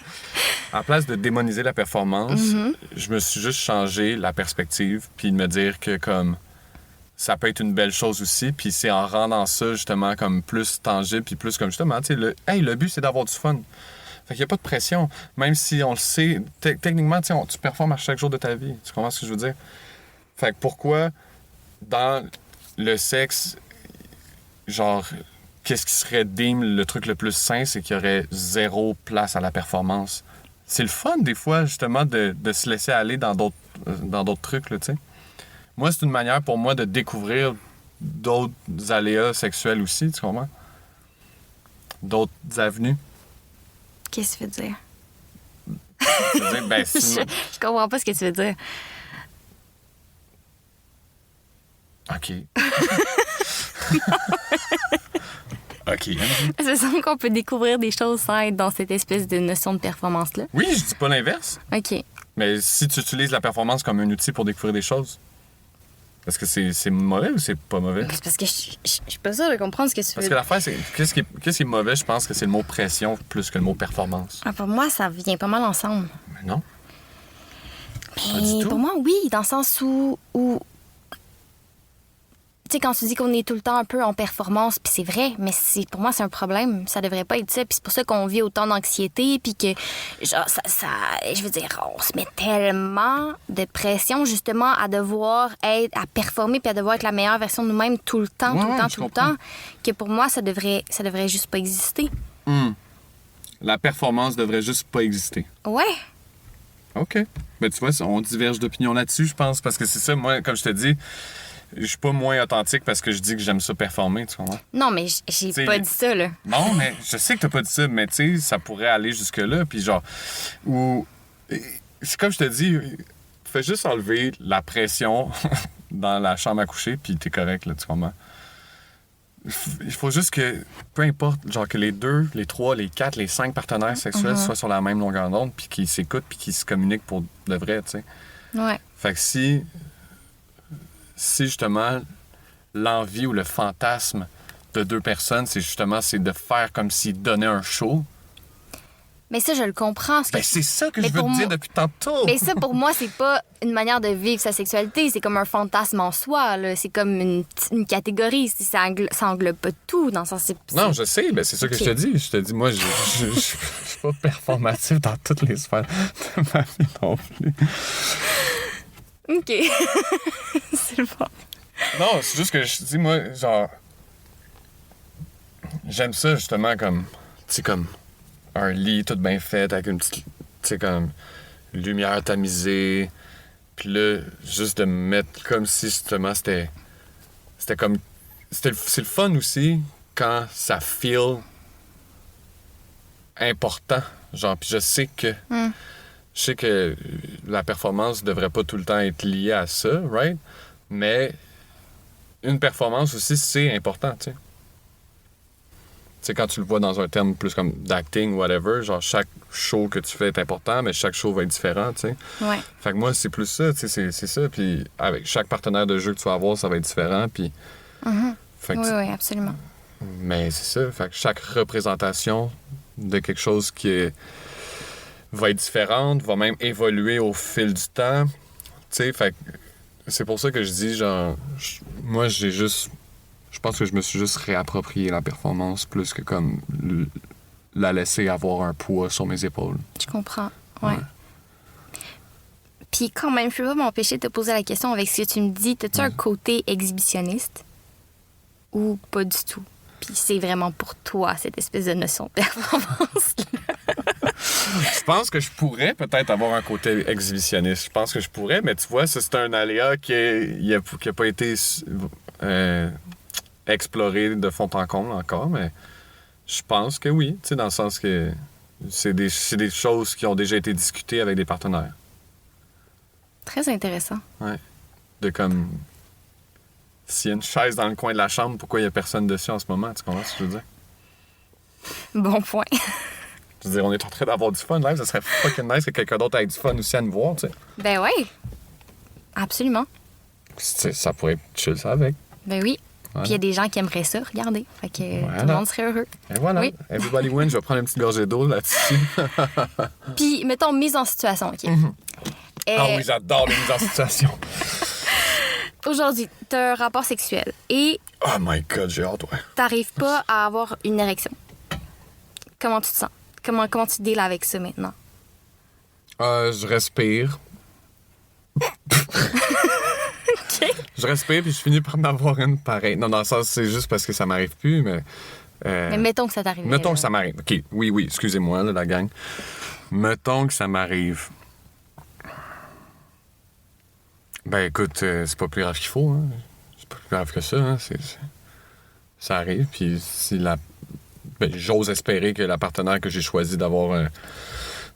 À la place de démoniser la performance, je me suis juste changé la perspective puis de me dire que, comme... ça peut être une belle chose aussi, puis c'est en rendant ça, justement, comme plus tangible, puis plus comme, justement, tu sais, le but, c'est d'avoir du fun. Fait qu'il n'y a pas de pression, même si on le sait, techniquement, tu sais, tu performes à chaque jour de ta vie. Tu comprends ce que je veux dire? Fait que pourquoi, dans le sexe, genre, qu'est-ce qui serait le truc le plus sain, c'est qu'il y aurait zéro place à la performance. C'est le fun, des fois, justement, de se laisser aller dans d'autres trucs, là, tu sais. Moi, c'est une manière pour moi de découvrir d'autres aléas sexuels aussi, tu comprends? D'autres avenues. Qu'est-ce que tu veux dire? Je veux dire, ben, c'est Je comprends pas ce que tu veux dire. OK. OK. Ça me semble qu'on peut découvrir des choses sans être dans cette espèce de notion de performance-là. Oui, je dis pas l'inverse. OK. Mais si tu utilises la performance comme un outil pour découvrir des choses, est-ce que c'est mauvais ou c'est pas mauvais? C'est parce que je suis pas sûre de comprendre ce que tu veux Parce que dire. l'affaire, c'est... Qu'est-ce qui est mauvais, je pense que c'est le mot pression plus que le mot performance. Ah, pour moi, ça vient pas mal ensemble. Mais non. Pas Mais du tout. pour moi, oui, dans le sens où tu sais, quand tu dis qu'on est tout le temps un peu en performance, puis c'est vrai, mais pour moi, c'est un problème. Ça devrait pas être ça. Puis c'est pour ça qu'on vit autant d'anxiété, puis que, genre, je veux dire, on se met tellement de pression, justement, à devoir à performer, puis à devoir être la meilleure version de nous-mêmes tout le temps, Ouais, tout le ouais, temps, je tout le comprends. temps, que pour moi, ça devrait juste pas exister. La performance devrait juste pas exister. Ouais. OK. Ben, tu vois, on diverge d'opinion là-dessus, je pense, parce que c'est ça, moi, comme je te dis, je suis pas moins authentique parce que je dis que j'aime ça performer, tu comprends? Non, mais j'ai T'sais, pas dit ça, là. Non, mais je sais que t'as pas dit ça, mais tu sais, ça pourrait aller jusque-là, puis genre... Ou... C'est comme je te dis, fais juste enlever la pression dans la chambre à coucher, puis t'es correct, là, tu comprends? Il faut juste que, peu importe, genre que les 2, les 3, les 4, les 5 partenaires sexuels soient sur la même longueur d'onde, puis qu'ils s'écoutent, puis qu'ils se communiquent pour de vrai, tu sais. Ouais. Fait que si justement l'envie ou le fantasme de 2 personnes, c'est de faire comme s'ils donnaient un show, Mais ça, je le comprends. ben c'est ça que Mais je veux pour te dire moi- depuis tantôt. Mais ça, pour moi, c'est pas une manière de vivre sa sexualité. C'est comme un fantasme en soi. Là. C'est comme une catégorie. Ça englobe pas tout. Dans le sens, Non, je sais, ben c'est ça que Ok. je te dis. Je te dis, moi, je suis pas performatif dans toutes les sphères de ma vie non plus. OK. C'est bon. Non, c'est juste que je dis, moi, genre... J'aime ça, justement, comme... Tu sais, comme... Un lit tout bien fait, avec une petite... Tu sais, comme... Lumière tamisée. Puis là, juste de me mettre comme si, justement, c'était comme... C'est le fun aussi, quand ça feel... important. Genre, puis je sais que... Je sais que la performance devrait pas tout le temps être liée à ça, right? Mais une performance aussi, c'est important, tu sais. Tu sais, quand tu le vois dans un terme plus comme d'acting, whatever, genre chaque show que tu fais est important, mais chaque show va être différent, tu sais. Ouais. Fait que moi, c'est plus ça, tu sais, c'est ça. Puis avec chaque partenaire de jeu que tu vas avoir, ça va être différent, puis... Fait que Oui, absolument. mais c'est ça. Fait que chaque représentation de quelque chose va être différente, va même évoluer au fil du temps. Tu sais, fait que c'est pour ça que je dis, genre, moi, je pense que je me suis juste réapproprié la performance plus que comme la laisser avoir un poids sur mes épaules. Je comprends, ouais. Puis quand même, je peux pas m'empêcher de te poser la question avec ce que tu me dis. T'as-tu un côté exhibitionniste ou pas du tout? Puis c'est vraiment pour toi, cette espèce de notion de performance-là. Je pense que je pourrais peut-être avoir un côté exhibitionniste. Je pense que je pourrais, mais tu vois, ça, c'est un aléa qui a pas été exploré de fond en comble encore, mais je pense que oui, tu sais, dans le sens que c'est des choses qui ont déjà été discutées avec des partenaires. Très intéressant. Ouais. De comme... S'il y a une chaise dans le coin de la chambre, pourquoi il n'y a personne dessus en ce moment? Tu comprends ce que je veux dire? Bon point. Je veux dire, on est en train d'avoir du fun live. Ça serait fucking nice que quelqu'un d'autre ait du fun aussi à nous voir, tu sais. Ben oui. Absolument. Ça pourrait être chill, ça, avec. Ben oui. Voilà. Puis il y a des gens qui aimeraient ça, regarder. Fait que Voilà. tout le monde serait heureux. Et voilà. Oui. Everybody win. Je vais prendre une petite gorgée d'eau là-dessus. Puis, mettons, mise en situation, OK? Ah oui, j'adore les mises en situation. Aujourd'hui, t'as un rapport sexuel et Oh my God, j'ai hâte, ouais. t'arrives pas à avoir une érection. Comment tu te sens? Comment tu deals avec ça maintenant? Je respire. OK. Je respire, puis je finis par en avoir une pareille. Non, dans le sens, c'est juste parce que ça m'arrive plus, mais... Mais mettons que ça t'arrive. Mettons que ça m'arrive. OK, oui, excusez-moi, là, la gang. Mettons que ça m'arrive. Ben, écoute, c'est pas plus grave qu'il faut, hein. C'est pas plus grave que ça, hein. Ça arrive, puis si ben, j'ose espérer que la partenaire que j'ai choisi d'avoir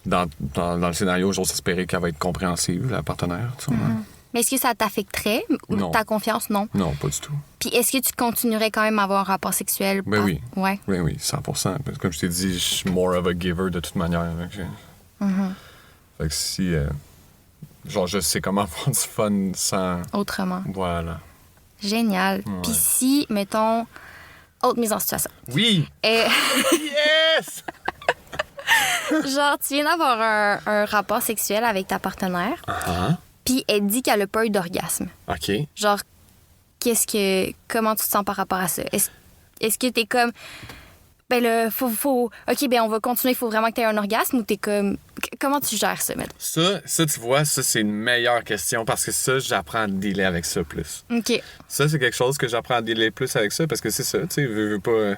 dans le scénario, j'ose espérer qu'elle va être compréhensive, la partenaire, tu vois. Mais est-ce que ça t'affecterait? Non. Ta confiance, non? Non, pas du tout. Puis est-ce que tu continuerais quand même à avoir un rapport sexuel? Ben oui. Ouais. Oui, 100%. Parce que comme je t'ai dit, je suis more of a giver de toute manière. Fait que si... genre, je sais comment avoir du fun sans... Autrement. Voilà. Génial. Ouais. Puis si, mettons, autre mise en situation. Oui! Yes! Genre, tu viens d'avoir un rapport sexuel avec ta partenaire, puis elle dit qu'elle a pas eu d'orgasme. OK. Genre, comment tu te sens par rapport à ça? Est-ce que t'es comme, ben là, OK, ben on va continuer, il faut vraiment que t'aies un orgasme, ou t'es comme, comment tu gères ça, mettons? Ça, tu vois, ça, c'est une meilleure question parce que ça, j'apprends à dealer avec ça plus. OK. Ça, c'est quelque chose que j'apprends à dealer plus avec ça parce que c'est ça, tu sais, veux pas...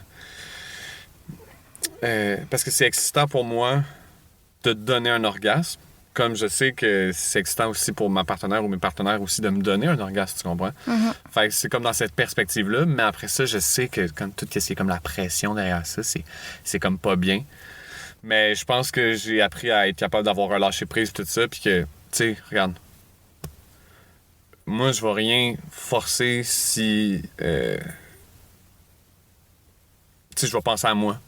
parce que c'est excitant pour moi de te donner un orgasme, comme je sais que c'est excitant aussi pour ma partenaire ou mes partenaires aussi de me donner un orgasme, tu comprends? Fait que c'est comme dans cette perspective-là, mais après ça, je sais que comme tout ce qui est comme la pression derrière ça, c'est comme pas bien. Mais je pense que j'ai appris à être capable d'avoir un lâcher-prise tout ça, puis que, tu sais, regarde, moi, je vais rien forcer si... tu sais, je vais penser à moi.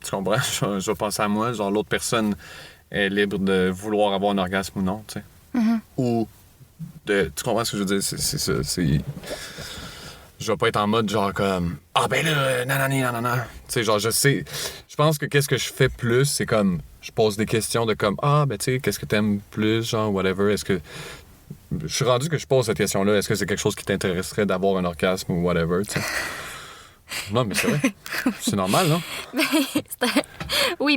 Tu comprends? Je vais penser à moi. Genre, l'autre personne est libre de vouloir avoir un orgasme ou non, tu sais. Ou de... Tu comprends ce que je veux dire? C'est ça. Je vais pas être en mode genre comme... Ah, ben là, non. Tu sais, genre, je sais... Je pense que qu'est-ce que je fais plus, c'est comme... Je pose des questions de comme... Ah, ben tu sais, qu'est-ce que t'aimes plus, genre, whatever. Est-ce que... Je suis rendu que je pose cette question-là. Est-ce que c'est quelque chose qui t'intéresserait d'avoir un orgasme ou whatever, tu sais? Non, mais c'est vrai. C'est normal, non? Oui,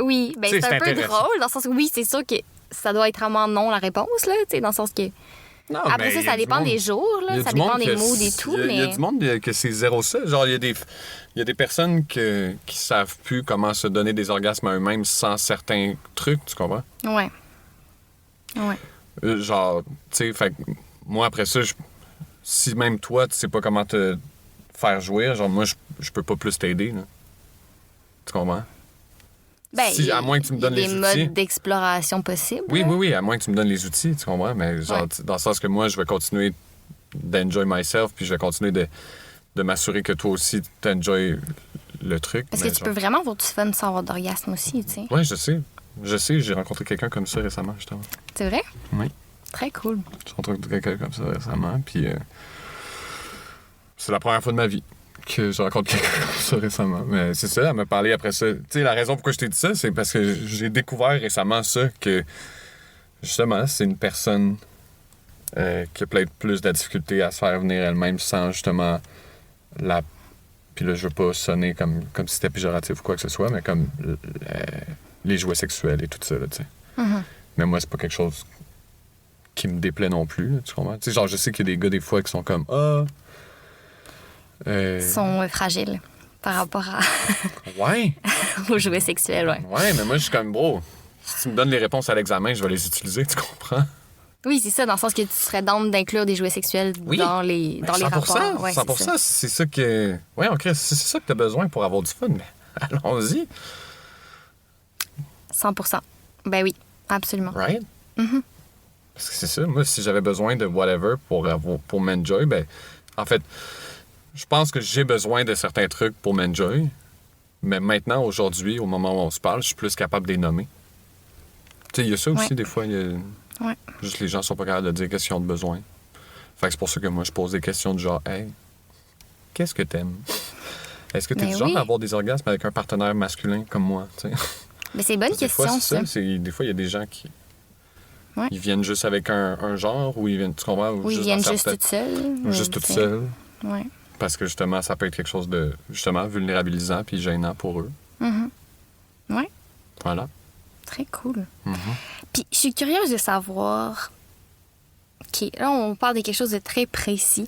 Oui, ben c'est un peu intéressant. drôle, dans le sens où, oui, c'est sûr que ça doit être vraiment non la réponse, là, tu sais, dans le sens que... Non, Après mais il y a ça du dépend monde- des jours, il y là, a ça du dépend monde des que moods et tout, il y a mais... du monde que c'est zéro ça. Genre, il y a des personnes qui savent plus comment se donner des orgasmes à eux-mêmes sans certains trucs, tu comprends? Ouais. Genre, tu sais, fait que moi, après ça, si même toi, tu sais pas comment te faire jouir, genre, moi, je peux pas plus t'aider, là. Tu comprends? Ben, À moins que tu me donnes il y a les des outils. modes d'exploration possibles. Oui, à moins que tu me donnes les outils, tu comprends? Mais genre, Ouais. dans le sens que moi, je vais continuer d'enjoy myself, puis je vais continuer de m'assurer que toi aussi, t'enjoy le truc. Parce que mais tu genre- peux vraiment avoir du fun sans avoir d'orgasme aussi, tu sais. Ouais, je sais. J'ai rencontré quelqu'un comme ça récemment, justement. C'est vrai? Oui. Très cool. J'ai rencontré quelqu'un comme ça récemment, puis c'est la première fois de ma vie que je rencontre quelqu'un comme ça récemment. Mais c'est ça, elle m'a parlé après ça. Tu sais, la raison pourquoi je t'ai dit ça, c'est parce que j'ai découvert récemment ça, que justement, c'est une personne qui a peut-être plus de difficulté à se faire venir elle-même sans justement la... Puis là, je veux pas sonner comme si c'était péjoratif ou quoi que ce soit, mais comme les jouets sexuels et tout ça, là, tu sais. Mhm. Mais moi, c'est pas quelque chose qui me déplaît non plus, là, tu comprends? Tu sais, genre, je sais qu'il y a des gars, des fois, qui sont comme « Ah... Ils sont fragiles par rapport Ouais, aux jouets sexuels, ouais. ouais, mais moi, je suis comme, bro, si tu me donnes les réponses à l'examen, je vais les utiliser, tu comprends? Oui, c'est ça, dans le sens que tu serais down d'inclure des jouets sexuels dans les, dans les 100%, rapports. Ouais, 100%, c'est ça. c'est ça que... Ouais, OK, c'est ça que t'as besoin pour avoir du fun, mais allons-y, 100%. Ben oui, absolument. right? Mhm. Parce que c'est ça, moi, si j'avais besoin de whatever pour m'enjoy, ben, en fait, je pense que j'ai besoin de certains trucs pour m'enjoy, mais maintenant, aujourd'hui, au moment où on se parle, je suis plus capable de les nommer. Tu sais, il y a ça aussi, Ouais. des fois, Ouais. juste les gens sont pas capables de dire qu'est-ce qu'ils ont de besoin. Fait que c'est pour ça que moi, je pose des questions du genre, hey, qu'est-ce que t'aimes? Est-ce que t'es Mais du genre oui. à avoir des orgasmes avec un partenaire masculin comme moi, tu sais? Mais c'est une bonne Des fois, question, c'est ça. ça. Des fois, il y a des gens qui... Ouais. Ils viennent juste avec un genre, ou ils viennent, tu comprends? Ou ils dans viennent juste certains- toutes seules. ou juste tu toutes sais. seules. Ouais. Parce que justement, ça peut être quelque chose de, justement, vulnérabilisant puis gênant pour eux. Mhm. Ouais, Voilà. très cool. Mhm. Puis, je suis curieuse de savoir... OK, là, on parle de quelque chose de très précis.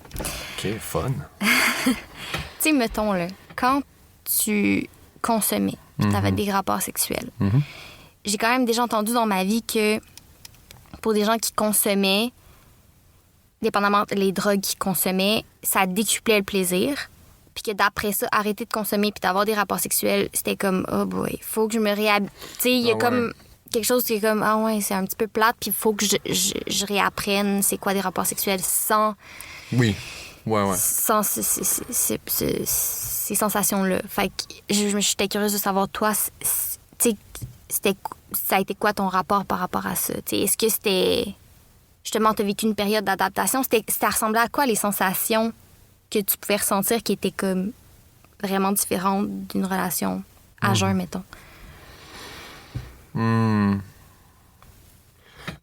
OK, fun. Tu sais, mettons, là, quand tu consommais, puis t'avais des rapports sexuels, Mhm. j'ai quand même déjà entendu dans ma vie que pour des gens qui consommaient, dépendamment des drogues qu'ils consommaient, ça décuplait le plaisir. Puis que d'après ça, arrêter de consommer puis d'avoir des rapports sexuels, c'était comme, oh boy, faut que je me réhabitue. Tu sais, il y a Ah ouais. comme quelque chose qui est comme, ah ouais, c'est un petit peu plate, puis il faut que je réapprenne c'est quoi des rapports sexuels sans Oui. Ouais. ces sensations-là. Fait que j'étais curieuse de savoir, toi, tu sais, ça a été quoi ton rapport par rapport à ça? Tu sais, est-ce que c'était... Justement, tu as vécu une période d'adaptation. Ça ressemblait à quoi les sensations que tu pouvais ressentir qui étaient comme vraiment différentes d'une relation à jeun, mettons?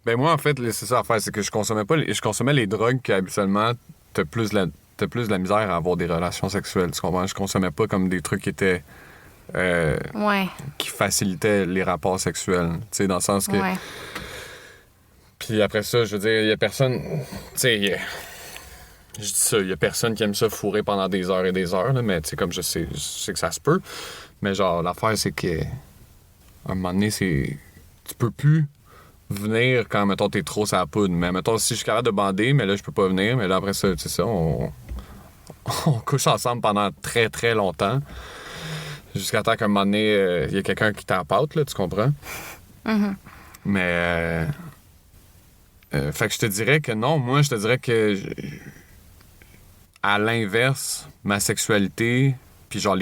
Ben moi, en fait, c'est ça l'affaire, c'est que je consommais les drogues qui, habituellement, t'as plus de la misère à avoir des relations sexuelles, tu comprends? Je consommais pas comme des trucs qui étaient... Ouais, qui facilitaient les rapports sexuels, tu sais, dans le sens que... ouais. Puis après ça, je veux dire, il y a personne... Tu sais, je dis ça, il y a personne qui aime ça fourrer pendant des heures et des heures, là, mais tu sais, comme je sais que ça se peut. Mais genre, l'affaire, c'est que... À un moment donné, c'est... Tu peux plus venir quand, mettons, t'es trop sur la poudre. Mais mettons, si je suis capable de bander, mais là, je peux pas venir. Mais là, après ça, tu sais ça, on couche ensemble pendant très, très longtemps. Jusqu'à temps qu'à un moment donné, il y a quelqu'un qui t'empâte, là, tu comprends? Mhm. Mais... fait que je te dirais que non. Moi, je te dirais que... À l'inverse, ma sexualité, puis genre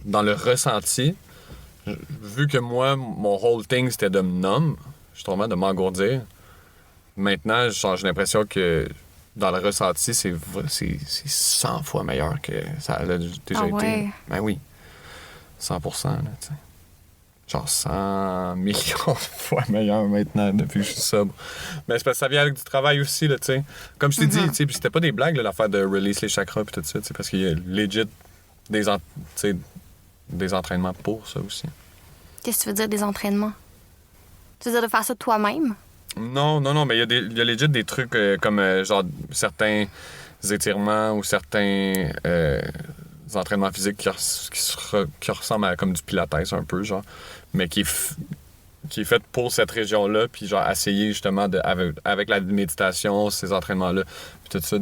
dans le ressenti, vu que moi, mon whole thing, c'était de me nommer, justement, de m'engourdir, maintenant, genre, j'ai l'impression que dans le ressenti, c'est 100 fois meilleur que ça a déjà Ah été. ouais? Ben oui, 100%, là, tu sais. Genre 100 millions de fois meilleur maintenant depuis que je suis sobre. Mais c'est parce que ça vient avec du travail aussi, là, tu sais. Comme je t'ai dit, tu sais, puis c'était pas des blagues, là, l'affaire de release les chakras puis tout ça, tu sais, parce qu'il y a legit des entraînements pour ça aussi. Qu'est-ce que tu veux dire des entraînements? Tu veux dire de faire ça toi-même? Non, mais il y a legit des trucs comme genre certains étirements ou certains entraînements physiques qui ressemblent à comme du pilates un peu, genre, mais qui est fait pour cette région-là, puis genre essayer justement avec la méditation, ces entraînements-là, puis tout ça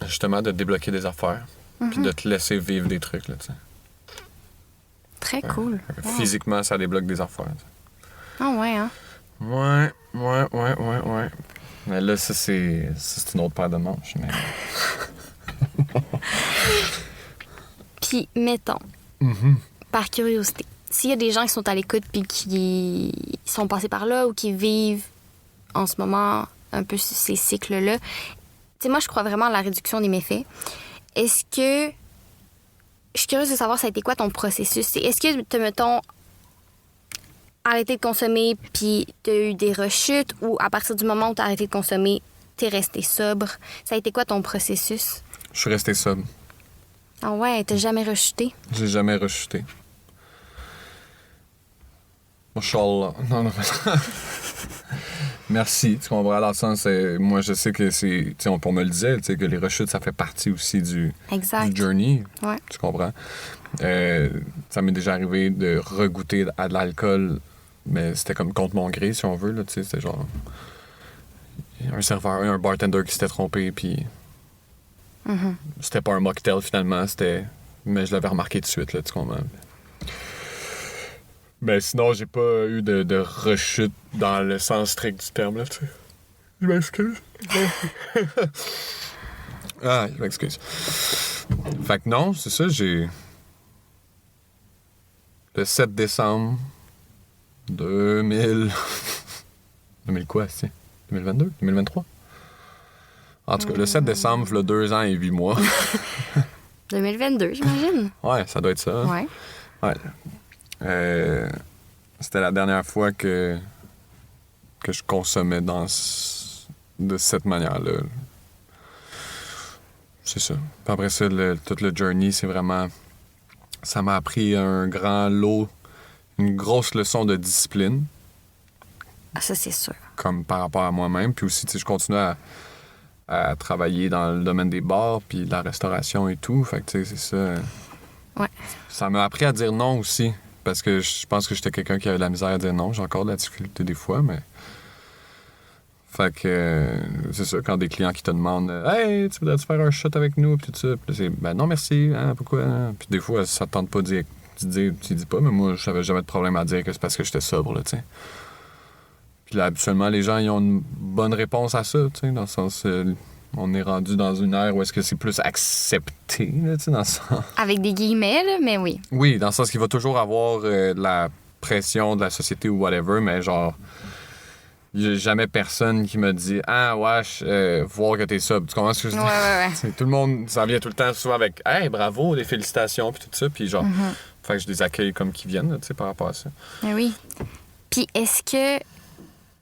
justement de débloquer des affaires, puis de te laisser vivre des trucs, là, tu sais. Très cool. Physiquement, ça débloque des affaires. Ah ouais, hein? Ouais. Mais là, ça, c'est une autre paire de manches. Mais... Puis, mettons, par curiosité, s'il y a des gens qui sont à l'écoute puis qui sont passés par là ou qui vivent en ce moment un peu ces cycles-là, tu sais, moi, je crois vraiment à la réduction des méfaits. Est-ce que... Je suis curieuse de savoir, ça a été quoi ton processus? Est-ce que, mettons, arrêté de consommer puis t'as eu des rechutes ou à partir du moment où t'as arrêté de consommer, t'es resté sobre? Ça a été quoi ton processus? Je suis resté sobre. Ah ouais, t'as jamais rechuté? J'ai jamais rechuté. Inch'Allah. Non. Merci. Tu comprends? Dans le sens, moi, je sais que c'est... Tu sais, on me le disait, tu sais, que les rechutes, ça fait partie aussi du journey. Ouais. Tu comprends? Ça m'est déjà arrivé de regoûter à de l'alcool, mais c'était comme contre mon gré, si on veut, là, tu sais. C'était genre... Un serveur, un bartender qui s'était trompé, puis... C'était pas un mocktail, finalement, c'était... Mais je l'avais remarqué tout de suite, là, tu comprends? Mais sinon, j'ai pas eu de rechute dans le sens strict du terme, là, tu sais. Je m'excuse. Je m'excuse. Fait que non, c'est ça, j'ai... Le 7 décembre 2000 quoi, c'est? 2022? 2023? En tout cas, le 7 décembre, il y a 2 ans et 8 mois. 2022, j'imagine. Ouais, ça doit être ça. Ouais. C'était la dernière fois que je consommais de cette manière-là. C'est ça. Puis après ça, tout le journey, c'est vraiment... Ça m'a appris un grand lot, une grosse leçon de discipline. Ah, ça, c'est sûr. Comme par rapport à moi-même. Puis aussi, tu sais, je continue à travailler dans le domaine des bars, puis de la restauration et tout. Fait que, tu sais, c'est ça. Ouais. Ça m'a appris à dire non aussi. Parce que je pense que j'étais quelqu'un qui avait de la misère à dire non. J'ai encore de la difficulté des fois, mais... Fait que c'est ça, quand des clients qui te demandent « Hey, tu voudrais-tu faire un shot avec nous? » Puis tout ça. Puis c'est « Ben non, merci. Hein, pourquoi? » Puis des fois, ça te tente pas de dire... Tu dis pas, mais moi, j'avais jamais de problème à dire que c'est parce que j'étais sobre, là, tu sais. Puis là, habituellement, les gens, ils ont une bonne réponse à ça, tu sais, dans le sens... on est rendu dans une ère où est-ce que c'est plus accepté, là, tu sais, dans le sens... Avec des guillemets, là, mais oui. Oui, dans le sens qu'il va toujours avoir de la pression de la société ou whatever, mais genre... Il n'y a jamais personne qui me dit « Ah, wesh, voir que t'es sobre. » Tu comprends ce que je dis? Ouais. Tout le monde, ça vient tout le temps souvent avec « Hey, bravo, des félicitations, puis tout ça. » Puis genre, fait que je les accueille comme qu'ils viennent, tu sais, par rapport à ça. Mais oui. Puis est-ce que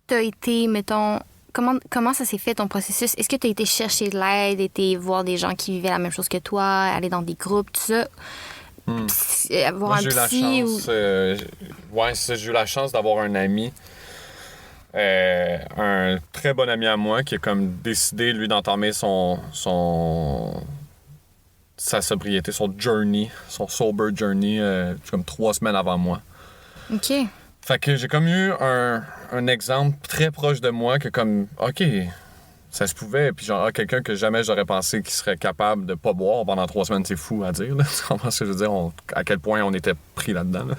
t'as été, mettons... Comment ça s'est fait, ton processus? Est-ce que tu as été chercher de l'aide, été voir des gens qui vivaient la même chose que toi, aller dans des groupes, tout ça? Avoir Moi, un psy ou... Ouais, c'est ça, j'ai eu la chance d'avoir un ami, un très bon ami à moi, qui a comme décidé, lui, d'entamer sa sobriété, son journey, son sober journey, comme 3 semaines avant moi. OK. Fait que j'ai comme eu un exemple très proche de moi que comme, OK, ça se pouvait. Puis genre, quelqu'un que jamais j'aurais pensé qu'il serait capable de pas boire pendant 3 semaines, c'est fou à dire, là. Tu comprends ce que je veux dire? À quel point on était pris là-dedans, là.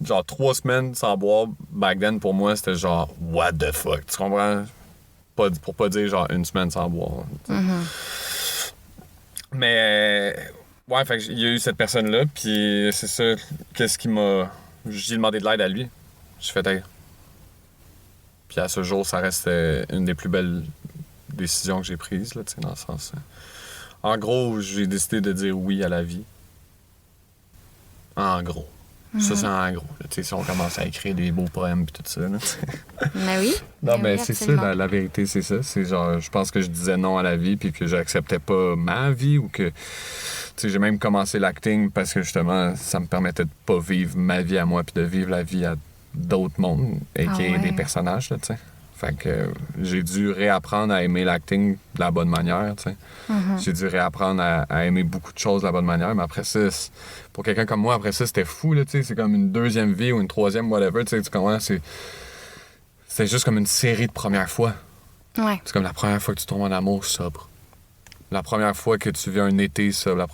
Genre, 3 semaines sans boire, back then, pour moi, c'était genre, what the fuck? Tu comprends? Pour pas dire genre 1 semaine sans boire. Mais, ouais, fait qu'il y a eu cette personne-là, puis c'est ça, qu'est-ce qui m'a... J'ai demandé de l'aide à lui. J'ai fait, hey. Puis à ce jour, ça reste une des plus belles décisions que j'ai prises, là, tu sais, dans le sens... En gros, j'ai décidé de dire oui à la vie. En gros. Ça, c'est en gros. Tu sais, si on commence à écrire des beaux poèmes puis tout ça. Là, Ben oui. non, Ben mais oui, c'est ça, absolument. la vérité, c'est ça. C'est genre, je pense que je disais non à la vie puis que j'acceptais pas ma vie ou que... Tu sais, j'ai même commencé l'acting parce que, justement, ça me permettait de pas vivre ma vie à moi puis de vivre la vie à d'autres mondes, et Ah qui ouais. des personnages, là, tu sais. Fait que j'ai dû réapprendre à aimer l'acting de la bonne manière, tu sais. J'ai dû réapprendre à aimer beaucoup de choses de la bonne manière, mais après ça, pour quelqu'un comme moi, après ça, c'était fou, là, tu sais. C'est comme une deuxième vie ou une troisième, whatever, tu sais, tu comprends? C'est juste comme une série de premières fois. Ouais. C'est comme la première fois que tu tombes en amour sobre. La première fois que tu vis un été sobre.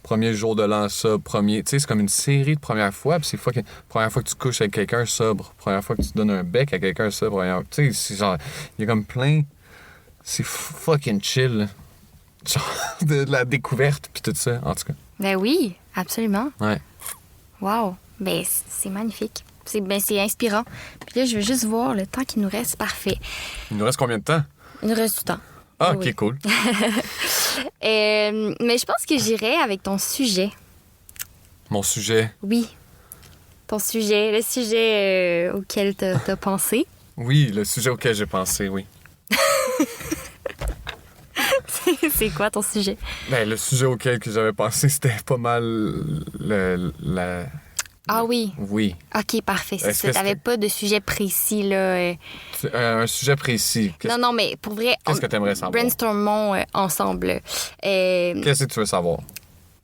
Premier jour de l'an sobre. Tu sais, c'est comme une série de premières fois. Puis c'est première fois que tu couches avec quelqu'un sobre. Première fois que tu donnes un bec à quelqu'un sobre. Tu sais, c'est genre... Il y a comme plein... C'est fucking chill, là. Genre de la découverte puis tout ça, en tout cas. Ben oui, absolument. Ouais. Wow. Ben, c'est magnifique. C'est inspirant. Puis là, je veux juste voir le temps qui nous reste. Parfait. Il nous reste combien de temps? Il nous reste du temps. Ah, Oui. OK, cool. Mais je pense que j'irai avec ton sujet. Mon sujet... Oui. Ton sujet, le sujet auquel t'as pensé. Oui, le sujet auquel j'ai pensé, oui. C'est quoi ton sujet? Ben, le sujet auquel que j'avais pensé, c'était pas mal la... Ah oui. Oui. OK, parfait. C'est Est-ce ça. que T'avais c'était- pas de sujet précis, là. Un sujet précis. Non, mais pour vrai, Qu'est-ce que t'aimerais savoir? brainstormons ensemble. Qu'est-ce que tu veux savoir?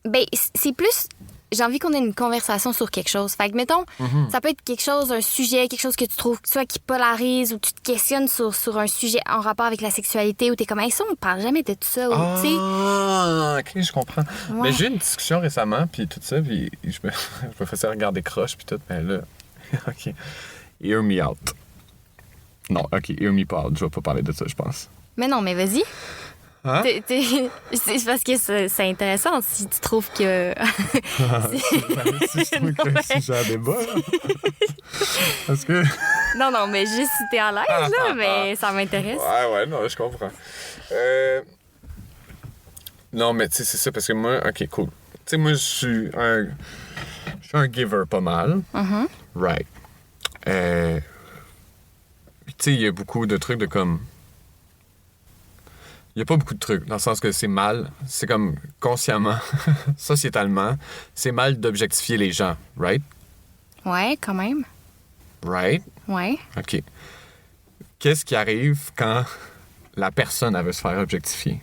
Ben, c'est plus... J'ai envie qu'on ait une conversation sur quelque chose. Fait que, mettons, Mm-hmm. ça peut être quelque chose, un sujet, quelque chose que tu trouves soit qui polarise ou tu te questionnes sur un sujet en rapport avec la sexualité ou t'es comme, hey, ça, on parle jamais de ça. Ou, tu sais, Ah, OK, je comprends. Ouais. Mais j'ai eu une discussion récemment, puis tout ça, puis je me faisais regarder croche, puis tout, mais là... OK. Hear me out. Non, OK, hear me out. Je vais pas parler de ça, je pense. mais non, mais vas-y. Hein? C'est parce que c'est intéressant si tu trouves que. Si je trouve que c'est sujet à débat, là. Parce que... Non, mais juste si t'es à l'aise, là, mais ça m'intéresse. Ouais, non, je comprends. Non, mais tu sais, c'est ça, parce que moi, OK, cool. Tu sais, moi, je suis un giver pas mal. Mm-hmm. Right. Puis, tu sais, il y a beaucoup de trucs de comme... Il y a pas beaucoup de trucs, dans le sens que c'est mal. C'est comme consciemment, sociétalement, c'est mal d'objectifier les gens, right? Ouais, quand même. Right? Ouais. OK. Qu'est-ce qui arrive quand la personne, elle veut se faire objectifier?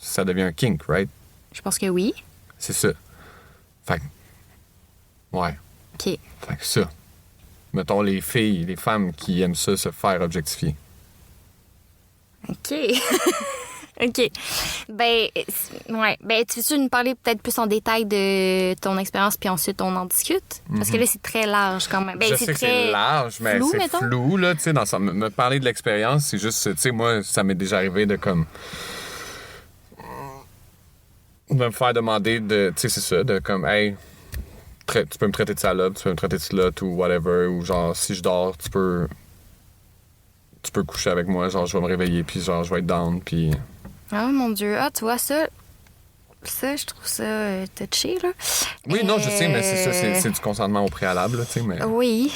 Ça devient un kink, right? Je pense que oui. C'est ça. Fait que... Ouais. OK. Fait que ça. Mettons les filles, les femmes qui aiment ça, se faire objectifier. OK. OK. Ben, ouais. Ben, tu veux-tu nous parler peut-être plus en détail de ton expérience, puis ensuite on en discute? Parce que là, c'est très large quand même. Ben, Je sais que très c'est large, mais flou, c'est mettons. flou, là, tu sais, dans me parler de l'expérience, c'est juste, tu sais, moi, ça m'est déjà arrivé de, comme... de me faire demander de, tu sais, c'est ça, de, comme, hey, tu peux me traiter de salope, tu peux me traiter de slut ou whatever, ou genre, si je dors, tu peux coucher avec moi, genre, je vais me réveiller, puis genre, je vais être down, puis... Oh mon Dieu. Ah, tu vois, ça, je trouve ça touché, là. Oui, non, je sais, mais c'est ça, c'est du consentement au préalable, là, tu sais, mais... Oui.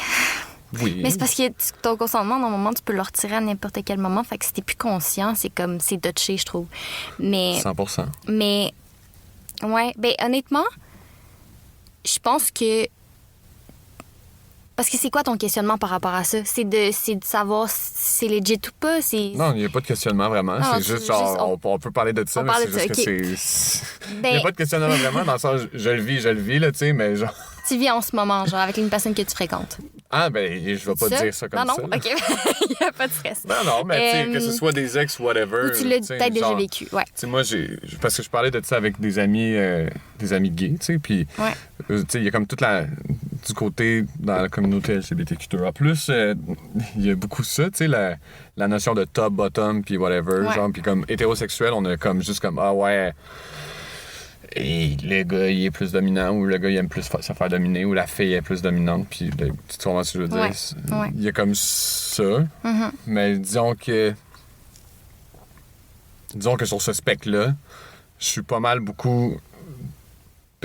Oui. Mais c'est parce que ton consentement, dans un moment, tu peux le retirer à n'importe quel moment. Fait que si t'es plus conscient, c'est comme, c'est touché, je trouve. Mais... 100%. Mais, ouais, ben honnêtement, je pense que... Parce que c'est quoi ton questionnement par rapport à ça? C'est de savoir si c'est legit ou pas? Non, il n'y a pas de questionnement vraiment. Ah, C'est juste genre, on peut parler de ça, on mais parle c'est de juste ça, que ok. c'est. Il Ben- n'y a pas de questionnement vraiment, dans le sens, je le vis, là, tu sais, mais genre. Tu vis en ce moment, genre, avec une personne que tu fréquentes. Ah, ben, je vais pas te dire ça comme non, ça. Non, là. OK. Il n'y a pas de stress. Non, mais tu sais, que ce soit des ex, whatever. Ou tu l'as sais, peut-être déjà genre, vécu, ouais. Tu sais, moi, parce que je parlais de ça avec des amis gays, tu sais, puis, Ouais. tu sais, il y a comme toute du côté dans la communauté LGBTQ2A+, il y a beaucoup ça, tu sais, la notion de top, bottom, puis whatever, Ouais. genre, puis comme hétérosexuel, on a comme juste comme, ah ouais, et le gars, il est plus dominant, ou le gars, il aime plus se faire dominer, ou la fille est plus dominante, puis tu comprends ce que je veux dire? Ouais. Ouais. Il y a comme ça, Mm-hmm. mais disons que sur ce spectre-là, je suis pas mal beaucoup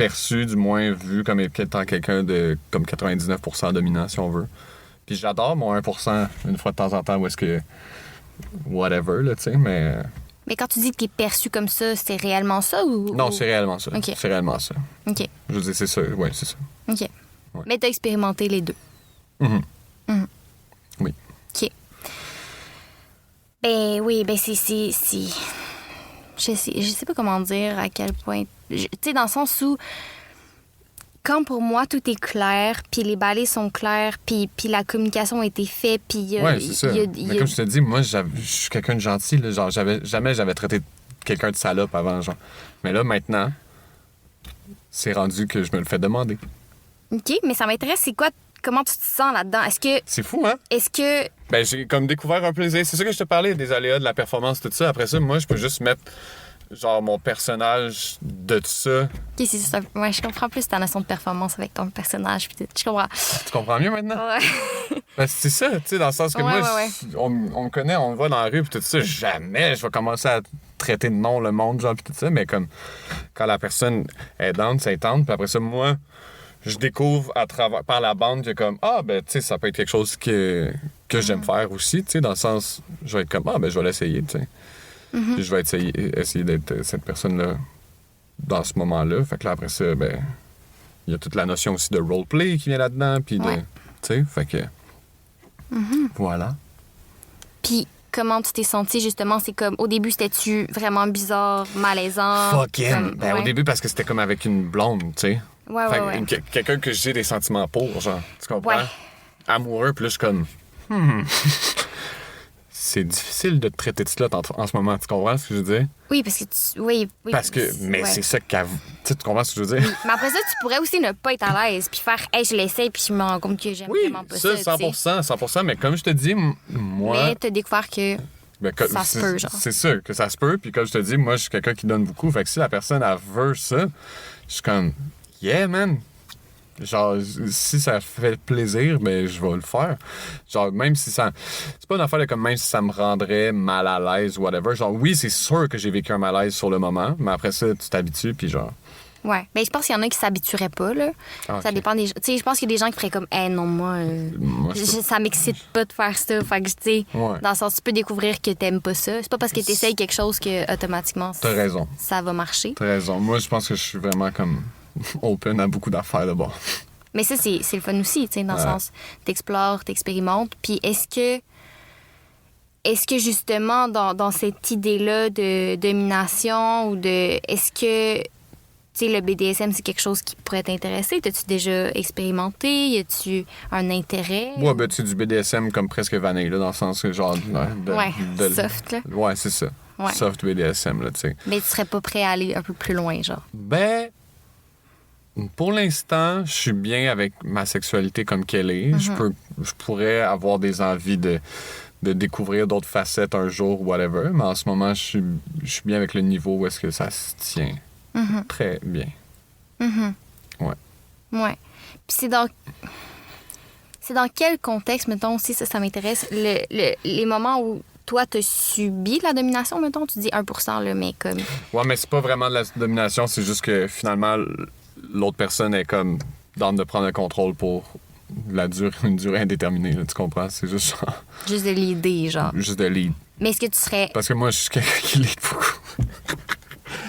perçu, du moins vu comme étant quelqu'un de comme 99% dominant, si on veut. Puis j'adore mon 1% une fois de temps en temps, où est-ce que... Whatever, là, tu sais, mais... Mais quand tu dis que t'es perçu comme ça, c'est réellement ça ou... Non, c'est réellement ça. OK. C'est réellement ça. OK. Je veux dire, c'est ça. Oui, c'est ça. OK. Ouais. Mais t'as expérimenté les deux. Mhm. Mhm. Oui. OK. Ben oui, ben c'est... Je sais pas comment dire à quel point... Tu sais, dans le sens où... Quand pour moi, tout est clair, puis les balais sont clairs, puis la communication a été faite, puis... Oui, c'est ça. Mais comme je te dis, moi, je suis quelqu'un de gentil. Là, genre, jamais j'avais traité quelqu'un de salope avant, genre. Mais là, maintenant, c'est rendu que je me le fais demander. OK, mais ça m'intéresse, c'est quoi... Comment tu te sens là-dedans? C'est fou, hein? Est-ce que... Ben, j'ai comme découvert un plaisir. C'est ça que je te parlais, des aléas de la performance, tout ça. Après ça, moi, je peux juste mettre, genre, mon personnage de tout ça. OK, c'est ça. Ouais, je comprends plus ta notion de performance avec ton personnage, puis tout. Je comprends. Tu comprends mieux maintenant? Ouais. Ben, c'est ça, tu sais, dans le sens que Ouais, moi, ouais. On me connaît, on me voit dans la rue, puis tout ça, jamais je vais commencer à traiter de nom le monde, genre, puis tout ça, mais comme quand la personne est down, c'est tente, puis après ça, moi, je découvre par la bande que comme, ah, ben, tu sais, ça peut être quelque chose que j'aime faire aussi, tu sais, dans le sens, je vais être comme, ah, ben, je vais l'essayer, tu sais. Puis je vais essayer d'être cette personne-là dans ce moment-là. Fait que là, après ça, ben, il y a toute la notion aussi de roleplay qui vient là-dedans, puis de, Ouais. tu sais, fait que, voilà. Puis comment tu t'es senti, justement? C'est comme, au début, c'était-tu vraiment bizarre, malaisant? Fucking! Comme, Ben, ouais. au début, parce que c'était comme avec une blonde, tu sais. Ouais, Fait ouais, que ouais. quelqu'un que j'ai des sentiments pour, genre. Tu comprends? Ouais. Amoureux, puis là, je suis comme... C'est difficile de te traiter de slot en ce moment, tu comprends ce que je veux dire? Oui, parce que tu... Oui, Parce que... Mais ouais. c'est ça qu'elle... Tu comprends ce que je veux dire? Mais après ça, tu pourrais aussi ne pas être à l'aise, puis faire, hey, je l'essaie, puis je me rends compte que j'aime Oui, vraiment pas ça. ça, tu sais. 100%, mais comme je te dis, moi... Mais t'as découvert que... ben, ça se peut, genre. C'est ça, que ça se peut, puis comme je te dis, moi, je suis quelqu'un qui donne beaucoup, fait que si la personne, elle veut ça, je suis comme, yeah, man! Genre, si ça fait plaisir, ben, je vais le faire. Genre, même si ça... C'est pas une affaire de comme même si ça me rendrait mal à l'aise ou whatever. Genre, oui, c'est sûr que j'ai vécu un malaise sur le moment, mais après ça, tu t'habitues, puis genre... Ouais. Ben, je pense qu'il y en a qui s'habitueraient pas, là. Ah, Ça ok. dépend des gens. Tu sais, je pense qu'il y a des gens qui feraient comme, hey, non, moi, Moi, je peux- ça m'excite pas de faire ça. Fait que, tu sais, Ouais. dans le sens, tu peux découvrir que t'aimes pas ça. C'est pas parce que t'essayes quelque chose que, automatiquement, T'as raison. ça va marcher. T'as raison. Moi, je pense que je suis vraiment comme open à beaucoup d'affaires de bord. Mais ça, c'est le fun aussi, tu sais, dans le Ouais. sens, t'explores, t'expérimentes. Puis est-ce que justement, dans cette idée-là de domination ou de... Est-ce que, tu sais, le BDSM, c'est quelque chose qui pourrait t'intéresser? T'as-tu déjà expérimenté? Y a-tu un intérêt? Ouais, ben, tu sais, du BDSM comme presque vanille, là, dans le sens que genre... Ouais, soft, là. Ouais, c'est ça. Ouais. Soft BDSM, là, tu sais. Mais tu serais pas prêt à aller un peu plus loin, genre? Ben, pour l'instant, je suis bien avec ma sexualité comme qu'elle est. Je pourrais avoir des envies de découvrir d'autres facettes un jour, whatever. Mais en ce moment, je suis bien avec le niveau où est-ce que ça se tient. Très bien. Ouais. Ouais. Puis c'est dans quel contexte, mettons, si ça m'intéresse, les moments où toi, t'as subi la domination, mettons, tu dis 1%, là, mais comme... Ouais, mais c'est pas vraiment de la domination, c'est juste que finalement, l'autre personne est comme dans de prendre le contrôle pour une durée indéterminée, là, tu comprends? C'est juste genre, Juste de l'idée, genre. juste de lead. Mais est-ce que tu serais... Parce que moi, je suis quelqu'un qui lead beaucoup.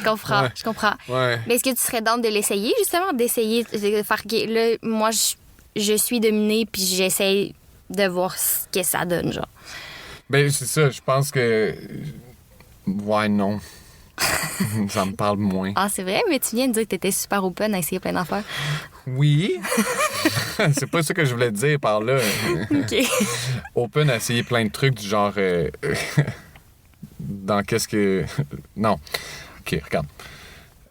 Je comprends, Ouais. je comprends. Ouais. Mais est-ce que tu serais dans de l'essayer, justement, d'essayer de faire... Là, moi, je suis dominée, puis j'essaie de voir ce que ça donne, genre. Ben, c'est ça, je pense que... Ouais, non. Ça me parle moins. Ah, c'est vrai? Mais tu viens de dire que t'étais super open à essayer plein d'affaires. Oui. C'est pas ça que je voulais te dire par là. OK. Open à essayer plein de trucs du genre... dans qu'est-ce que... Non. OK, regarde.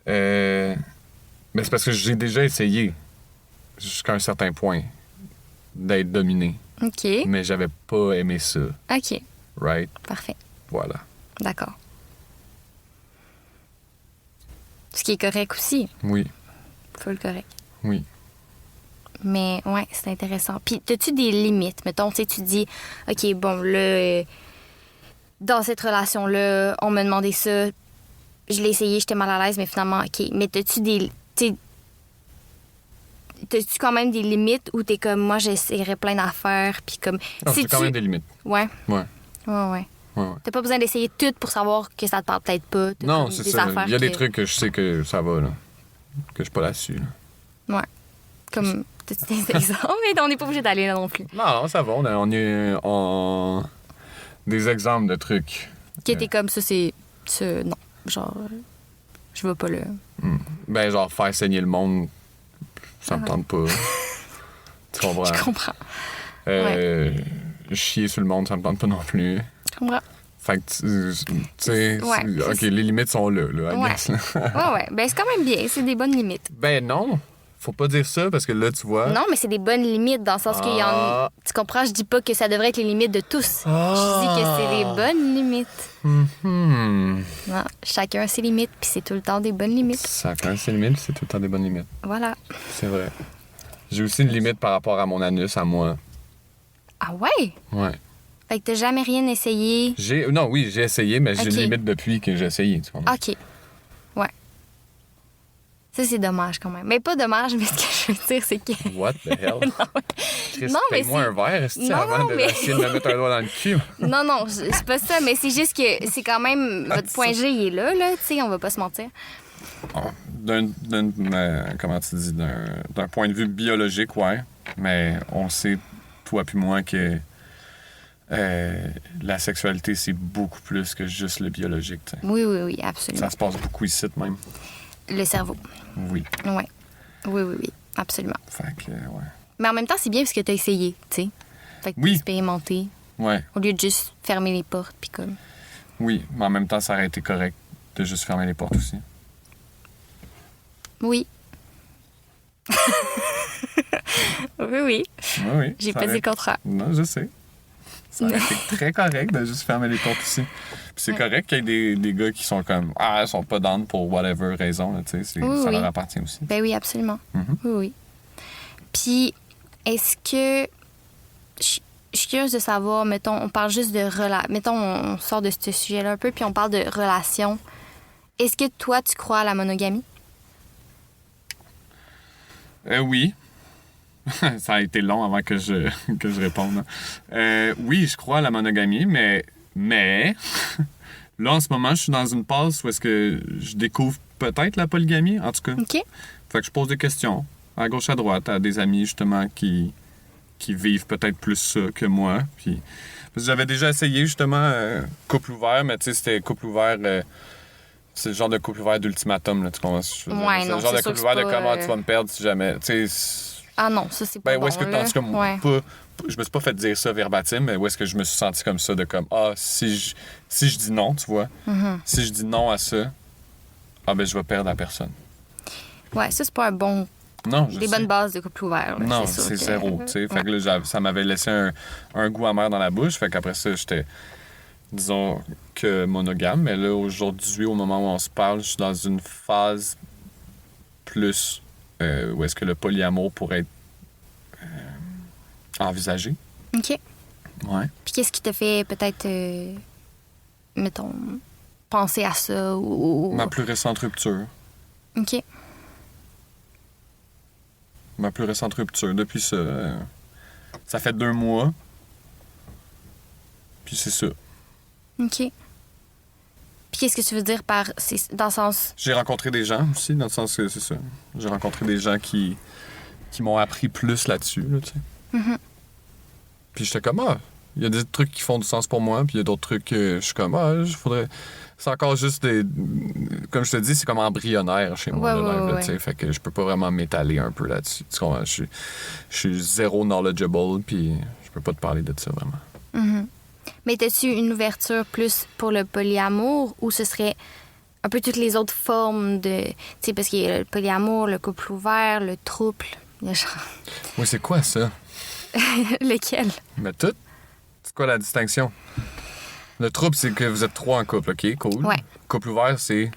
Mais c'est parce que j'ai déjà essayé, jusqu'à un certain point, d'être dominé. OK. Mais j'avais pas aimé ça. OK. Right? Parfait. Voilà. D'accord. Ce qui est correct aussi. Oui. Full correct. Oui. Mais ouais, c'est intéressant. Puis, as-tu des limites? Mettons, tu sais, tu dis, OK, bon, là, dans cette relation-là, on m'a demandé ça, je l'ai essayé, j'étais mal à l'aise, mais finalement, OK. Mais as-tu des. Tu sais, t'as-tu quand même des limites où t'es comme, moi, j'essaierais plein d'affaires, puis comme... Non, si c'est quand même des limites. Ouais. Ouais. Ouais. Ouais. T'as pas besoin d'essayer tout pour savoir que ça te parle peut-être pas. T'as Non, comme c'est des ça. affaires Il y a des que- trucs que je sais que ça va, là. Que je suis pas là-dessus, là. Ouais. Comme, t'as-tu des exemples? Mais on n'est pas obligé d'aller là non plus. Non, ça va. On est en... Des exemples de trucs. Que t'es comme ça, c'est... Non. Genre, je vais pas là. Ben, genre, faire saigner le monde, ça me tente pas. Tu comprends? Je comprends. Chier sur le monde, ça me tente pas non plus. Je comprends. Fait que, tu sais, Ouais. OK, les limites sont là, I Ouais. guess, là. Ouais. Ben, c'est quand même bien. C'est des bonnes limites. Ben non, faut pas dire ça, parce que là, tu vois... Non, mais c'est des bonnes limites dans le sens qu'il y en Ah. Tu comprends? Je dis pas que ça devrait être les limites de tous. Ah. Je dis que c'est des bonnes limites. Mhm. Non, chacun a ses limites, puis c'est tout le temps des bonnes limites. Ça a quand même ses limites, c'est tout le temps des bonnes limites. Voilà. C'est vrai. J'ai aussi une limite par rapport à mon anus, à moi. Ah ouais? Ouais. Fait que t'as jamais rien essayé. Non, oui, j'ai essayé, mais j'ai Ok. une limite depuis que j'ai essayé, tu comprends? OK. Ouais. Ça, c'est dommage quand même. Mais pas dommage, mais ce que je veux dire, c'est que... What the hell? Chris, Non, mais paye-moi c'est- un verre, est-ce Non, avant non, mais- d'essayer de me mettre un doigt dans le cul? Non, c'est pas ça, mais c'est juste que c'est quand même... Votre point G, il est là, tu sais, on va pas se mentir. Comment tu dis? D'un point de vue biologique, ouais. Mais on sait, toi puis moi, que la sexualité, c'est beaucoup plus que juste le biologique, tu sais. Oui, absolument. Ça se passe beaucoup ici, même. Le cerveau. Oui. Ouais. Oui, absolument. Fait que, ouais. Mais en même temps, c'est bien parce que t'as essayé, tu sais. Fait que Oui. t'as expérimenté, Ouais, au lieu de juste fermer les portes, puis comme... oui. Mais en même temps, ça aurait été correct de juste fermer les portes aussi. Oui. oui. Oui, oui. J'ai ça pas aurait- dit le contraire. Non, je sais. Ça aurait été très correct de juste fermer les portes aussi. Puis c'est correct qu'il y ait des gars qui sont comme ils sont pas down pour whatever raison, là, tu sais. Oui, Ça oui. leur appartient aussi. Ben oui, absolument. Mhm. Oui. Puis, est-ce que... Je suis curieuse de savoir, mettons, on parle juste de mettons, on sort de ce sujet-là un peu, puis on parle de relations. Est-ce que toi, tu crois à la monogamie? Oui. Ça a été long avant que je réponde. Oui, je crois à la monogamie, mais là, en ce moment, je suis dans une passe où est-ce que je découvre peut-être la polygamie, en tout cas. OK. Fait que je pose des questions à gauche, à droite, à des amis, justement, qui vivent peut-être plus ça que moi. Puis, parce que j'avais déjà essayé, justement, couple ouvert, mais tu sais, c'était couple ouvert... c'est le genre de couple ouvert d'ultimatum, là, tu comprends? C'est Ouais, le non, genre c'est de sûr couple que ouvert c'est de pas, comment tu vas me perdre si jamais... Tu sais, Ah non, ça, c'est pas ben, où est-ce que, bon, en tout cas, là. Ouais. je me suis pas fait dire ça verbatim, mais où est-ce que je me suis senti comme ça, de comme, si je dis non, tu vois, Mm-hmm. si je dis non à ça, ben, je vais perdre la personne. Ouais, ça, c'est pas un bon... Non, je Des sais. bonnes bases de couple ouvert. là, Non, sûr c'est que- zéro, tu sais. Fait Ouais. que là, ça m'avait laissé un goût amer dans la bouche. Fait qu'après ça, j'étais, disons, que monogame. Mais là, aujourd'hui, au moment où on se parle, je suis dans une phase plus où est-ce que le polyamour pourrait être envisagé. OK. Ouais. Puis qu'est-ce qui te fait peut-être, mettons, penser à ça ou... Ma plus récente rupture. OK. Ma plus récente rupture. Depuis ça, ça fait 2 mois. Puis c'est ça. OK. Puis qu'est-ce que tu veux dire par... dans le sens... J'ai rencontré des gens aussi, dans le sens que c'est ça. J'ai rencontré des gens qui m'ont appris plus là-dessus, là, tu sais. Mhm. Puis j'étais comme, il y a des trucs qui font du sens pour moi, puis il y a d'autres trucs que je suis comme, je faudrait... C'est encore juste des... Comme je te dis, c'est comme embryonnaire chez moi, Ouais, le live, ouais, là, ouais. tu sais. Fait que je peux pas vraiment m'étaler un peu là-dessus. Tu comprends? Je suis zéro knowledgeable, puis je peux pas te parler de ça, vraiment. Mhm. Mais as-tu une ouverture plus pour le polyamour ou ce serait un peu toutes les autres formes de... Tu sais, parce qu'il y a le polyamour, le couple ouvert, le trouble. Il y a genre... Oui, c'est quoi ça? Lequel? Mais tout? C'est quoi la distinction? Le trouble, c'est que vous êtes 3 en couple, OK? Cool. Ouais. Couple ouvert, c'est...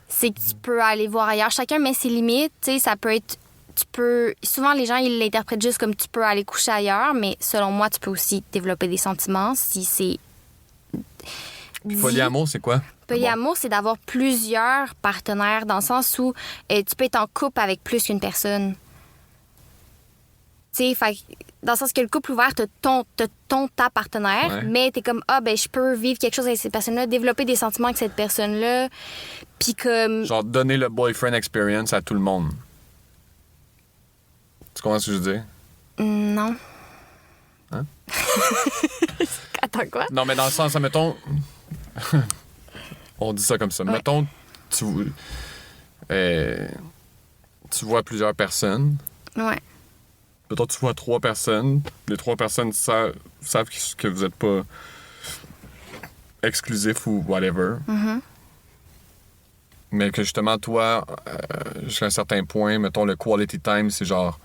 C'est que tu peux aller voir ailleurs. Chacun met ses limites. Tu sais, ça peut être... Tu peux... Souvent, les gens, ils l'interprètent juste comme tu peux aller coucher ailleurs, mais selon moi, tu peux aussi développer des sentiments si c'est... Puis polyamour, c'est quoi? Polyamour, c'est d'avoir plusieurs partenaires dans le sens où tu peux être en couple avec plus qu'une personne. sais, dans le sens que le couple ouvert, ta partenaire, mais t'es comme, je peux vivre quelque chose avec cette personne-là, développer des sentiments avec cette personne-là, puis comme... Genre, donner le boyfriend experience à tout le monde. Tu comprends ce que je veux dire? Non. Hein? Attends, quoi? Non, mais dans le sens, mettons... On dit ça comme ça. Ouais. Mettons, tu vois plusieurs personnes. Ouais. Mettons, tu vois 3 personnes. Les 3 personnes savent que vous n'êtes pas exclusif ou whatever. Mm-hmm. Mais que justement, toi, jusqu'à un certain point, mettons, le quality time, c'est genre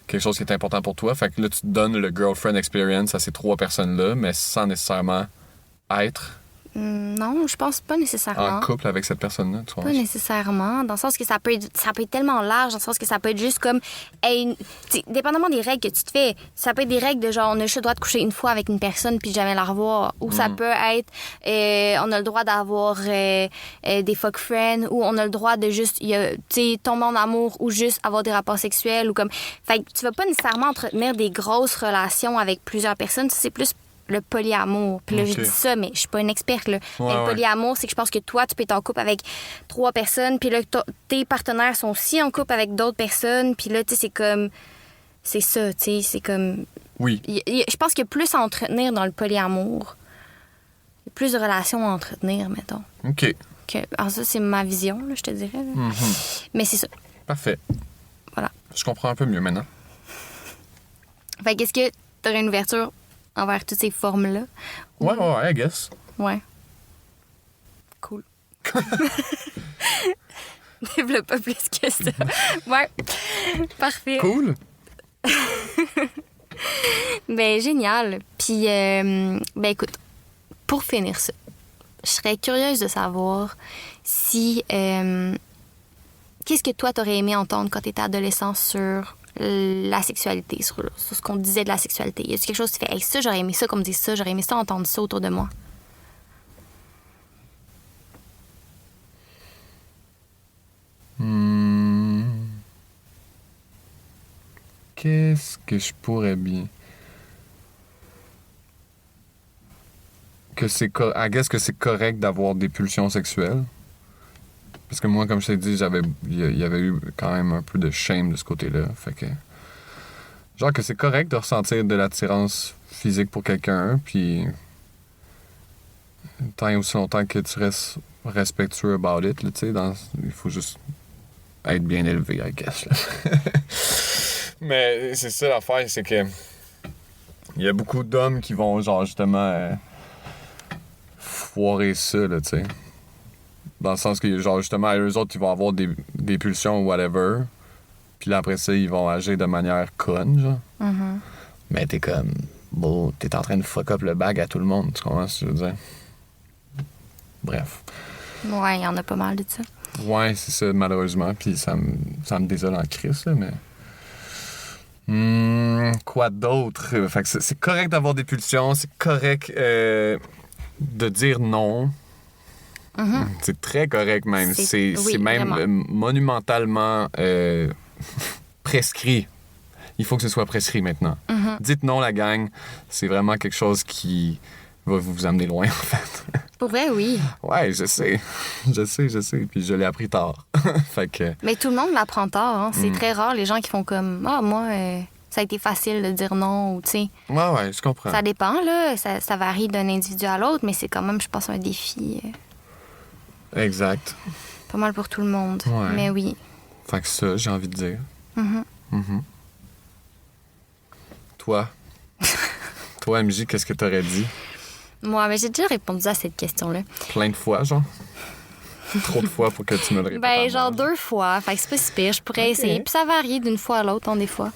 quelque chose qui est important pour toi. Fait que là, tu donnes le girlfriend experience à ces 3 personnes-là, mais sans nécessairement être... Non, je pense pas nécessairement. En couple avec cette personne-là, tu vois? Pas nécessairement, dans le sens que ça peut être tellement large, dans le sens que ça peut être juste comme... dépendamment des règles que tu te fais, ça peut être des règles de genre, on a juste le droit de coucher une fois avec une personne puis jamais la revoir. Ou ça peut être, on a le droit d'avoir des fuck friends, ou on a le droit de juste, tomber en amour, ou juste avoir des rapports sexuels, ou comme... Fait que tu vas pas nécessairement entretenir des grosses relations avec plusieurs personnes, c'est plus le polyamour. Puis là, je dis ça, mais je suis pas une experte, là. Mais le polyamour, c'est que je pense que toi, tu peux être en couple avec 3 personnes, puis là, tes partenaires sont aussi en couple avec d'autres personnes, puis là, tu sais, c'est comme... C'est ça, tu sais, c'est comme... Oui. Je pense qu'il y a plus à entretenir dans le polyamour. Il y a plus de relations à entretenir, mettons. OK. Alors ça, c'est ma vision, là, je te dirais. Mm-hmm. Mais c'est ça. Parfait. Voilà. Je comprends un peu mieux maintenant. Fait qu'est-ce que tu aurais une ouverture envers toutes ces formes-là? Ouais, I guess. Ouais. Cool. Développe pas plus que ça. Ouais. Parfait. Cool. Ben, génial. Puis, écoute, pour finir ça, je serais curieuse de savoir si... qu'est-ce que toi, t'aurais aimé entendre quand t'étais adolescent sur la sexualité, sur ce qu'on disait de la sexualité? Y a-t-il quelque chose qui fait, hey, ça, j'aurais aimé ça qu'on me dise ça, j'aurais aimé ça entendre ça autour de moi? Qu'est-ce que je pourrais bien... I guess que c'est correct d'avoir des pulsions sexuelles. Parce que moi, comme je t'ai dit, il y avait eu quand même un peu de shame de ce côté-là. Fait que... Genre que c'est correct de ressentir de l'attirance physique pour quelqu'un, puis... Tant et aussi longtemps que tu restes respectueux about it, tu sais, il faut juste être bien élevé, I guess, là. Mais c'est ça l'affaire, c'est que... Il y a beaucoup d'hommes qui vont, genre, justement... foirer ça, là, tu sais. Dans le sens que, genre, justement, eux autres, ils vont avoir des pulsions ou whatever. Puis là, après ça, ils vont agir de manière conne, genre. Mm-hmm. Mais t'es comme... Bon, t'es en train de fuck up le bag à tout le monde, tu comprends ce que je veux dire? Bref. Ouais, il y en a pas mal de ça. Ouais, c'est ça, malheureusement. Puis ça me désole en crise, là, mais... quoi d'autre? Fait que c'est correct d'avoir des pulsions, c'est correct de dire non. Mm-hmm. C'est très correct même. C'est même monumentalement prescrit. Il faut que ce soit prescrit maintenant. Mm-hmm. Dites non, la gang. C'est vraiment quelque chose qui va vous amener loin, en fait. Pour vrai, oui. Ouais, je sais. Je sais. Puis je l'ai appris tard. Fait que... Mais tout le monde l'apprend tard. Hein. C'est très rare les gens qui font comme... Ah, moi, ça a été facile de dire non, ou tu sais... Ouais, je comprends. Ça dépend, là. Ça varie d'un individu à l'autre, mais c'est quand même, je pense, un défi... Exact. Pas mal pour tout le monde. Ouais. Mais oui. Fait que ça, j'ai envie de dire. Mm-hmm. Toi, MJ, qu'est-ce que t'aurais dit? Moi, mais j'ai déjà répondu à cette question-là. Plein de fois, genre? Trop de fois pour que tu me le répètes. Ben, genre 2 fois. Fait que c'est pas si pire. Je pourrais essayer. Puis ça varie d'une fois à l'autre, des fois.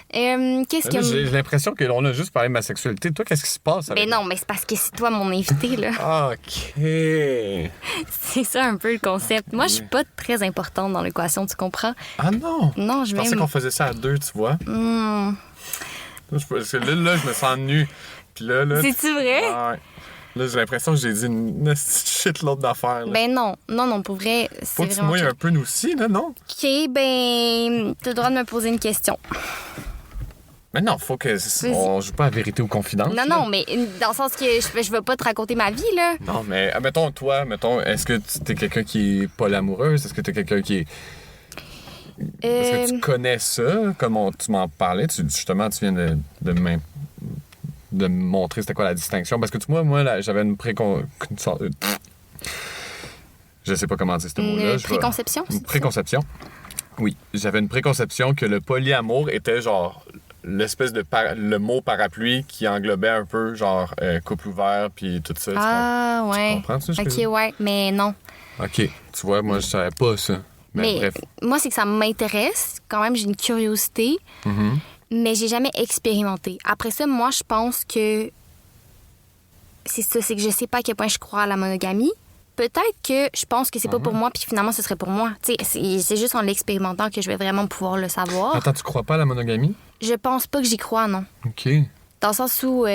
Qu'est-ce que... J'ai l'impression que l'on a juste parlé de ma sexualité. Toi, qu'est-ce qui se passe avec... Ben non, mais c'est parce que c'est toi mon invité, là. OK. C'est ça un peu le concept. Moi, je suis pas très importante dans l'équation, tu comprends? Ah non? Non, je pensais qu'on faisait ça à 2, tu vois. Parce que là, je me sens nu. Puis là... C'est-tu vrai? Ouais. Là, j'ai l'impression que j'ai dit une shitload d'affaires. Là. Ben non, pour vrai, c'est faut que tu vraiment... mouilles un peu, nous aussi, là, non? OK, ben, t'as le droit de me poser une question. Mais non, faut que... On joue pas à vérité ou confidence. Non, mais dans le sens que je veux pas te raconter ma vie, là. Non, mais mettons, toi, est-ce que t'es quelqu'un qui est polyamoureuse? Est-ce que t'es quelqu'un qui est... Est-ce que tu connais ça? Comme tu m'en parlais, justement, tu viens de me montrer c'était quoi la distinction. Parce que moi là, j'avais une je sais pas comment dire ce mot-là. Une préconception? Une préconception. Oui. J'avais une préconception que le polyamour était genre l'espèce de le mot parapluie qui englobait un peu genre couple ouvert puis tout ça. Ouais. Tu comprends ça? OK, ouais, mais non. OK. Tu vois, moi, je savais pas ça. Mais bref. Moi, c'est que ça m'intéresse. Quand même, j'ai une curiosité. Mm-hmm. Mais j'ai jamais expérimenté. Après ça, moi, je pense que c'est ça, c'est que je sais pas à quel point je crois à la monogamie. Peut-être que je pense que c'est pas pour moi, puis finalement, ce serait pour moi. Tu sais, c'est juste en l'expérimentant que je vais vraiment pouvoir le savoir. Attends, tu crois pas à la monogamie? Je pense pas que j'y crois, non. OK. Dans le sens où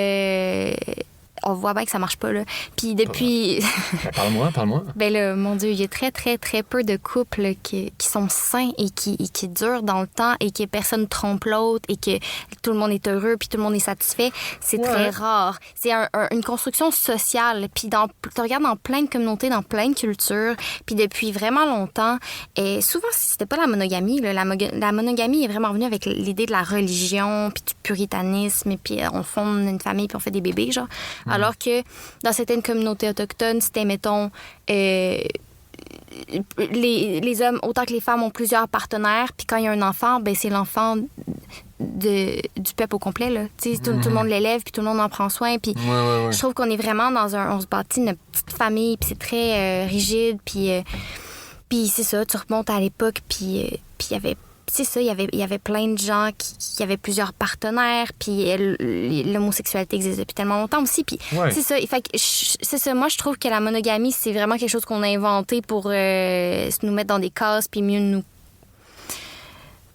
on voit bien que ça marche pas, là. Puis depuis... Ben, parle-moi. Ben là, mon Dieu, il y a très, très, très peu de couples qui sont sains et qui durent dans le temps et que personne trompe l'autre et que tout le monde est heureux puis tout le monde est satisfait. C'est très rare. C'est une construction sociale. Puis tu regardes dans plein de communautés, dans plein de cultures, puis depuis vraiment longtemps, et souvent, c'était pas la monogamie. Là. La monogamie est vraiment venue avec l'idée de la religion puis du puritanisme et puis on fonde une famille puis on fait des bébés, genre. Alors que dans certaines communautés autochtones, c'était, mettons, les hommes, autant que les femmes, ont plusieurs partenaires. Puis quand il y a un enfant, ben c'est l'enfant du peuple au complet. Là. Tout le monde l'élève, puis tout le monde en prend soin. Puis je trouve qu'on est vraiment on se bâtit une petite famille, puis c'est très rigide. Puis c'est ça, tu remontes à l'époque, puis il y avait... C'est ça, il y avait plein de gens qui avaient plusieurs partenaires, puis l'homosexualité existe depuis tellement longtemps aussi, puis c'est ça. C'est ça, moi, je trouve que la monogamie, c'est vraiment quelque chose qu'on a inventé pour nous mettre dans des cases, puis mieux nous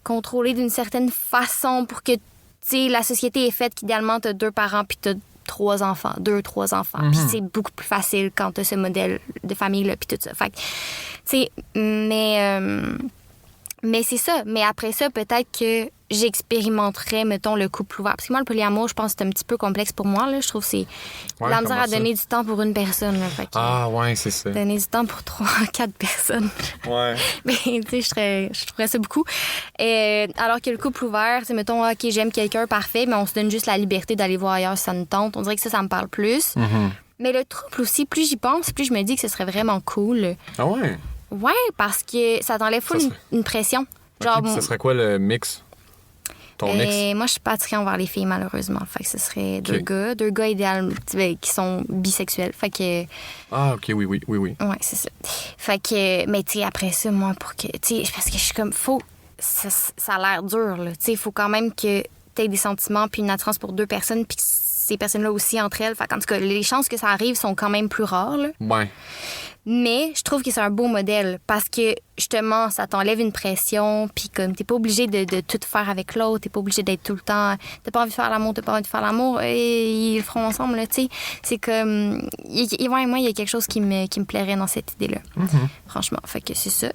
contrôler d'une certaine façon pour que, tu sais, la société est faite qu'idéalement, t'as 2 parents, puis t'as 3 enfants, 2-3 enfants. Puis c'est beaucoup plus facile quand t'as ce modèle de famille-là, puis tout ça. Fait que, tu sais, mais c'est ça. Mais après ça, peut-être que j'expérimenterais, mettons, le couple ouvert. Parce que moi, le polyamour, je pense que c'est un petit peu complexe pour moi. Là. Je trouve que c'est la misère à donner du temps pour une personne. Là. Fait que, c'est ça. Donner du temps pour 3-4 personnes. Ouais. Mais, tu sais, je trouverais ça beaucoup. Alors que le couple ouvert, c'est, mettons, OK, j'aime quelqu'un, parfait, mais on se donne juste la liberté d'aller voir ailleurs si ça nous tente. On dirait que ça me parle plus. Mm-hmm. Mais le trouble aussi, plus j'y pense, plus je me dis que ce serait vraiment cool. Ah ouais? Ouais, parce que ça t'enlève une pression. Genre, ça serait quoi le mix? Ton mix? Moi, je suis pas attirée envers les filles, malheureusement. Fait que ce serait 2 gars. 2 gars idéalement qui sont bisexuels. Fait que... Ah, OK, oui. Ouais, c'est ça. Fait que... Mais, tu sais, après ça, moi, pour que... Tu sais, parce que je suis comme... Ça a l'air dur, là. Tu sais, il faut quand même que t'aies des sentiments puis une attirance pour 2 personnes puis que ces personnes-là aussi entre elles. Fait qu'en tout cas, les chances que ça arrive sont quand même plus rares, là. Ouais. Mais je trouve que c'est un beau modèle parce que, justement, ça t'enlève une pression, puis comme t'es pas obligé de tout faire avec l'autre, t'es pas obligé d'être tout le temps... T'as pas envie de faire l'amour, et ils le feront ensemble, là, tu sais. C'est comme... moi, il y a quelque chose qui me plairait dans cette idée-là, franchement. Fait que c'est ça.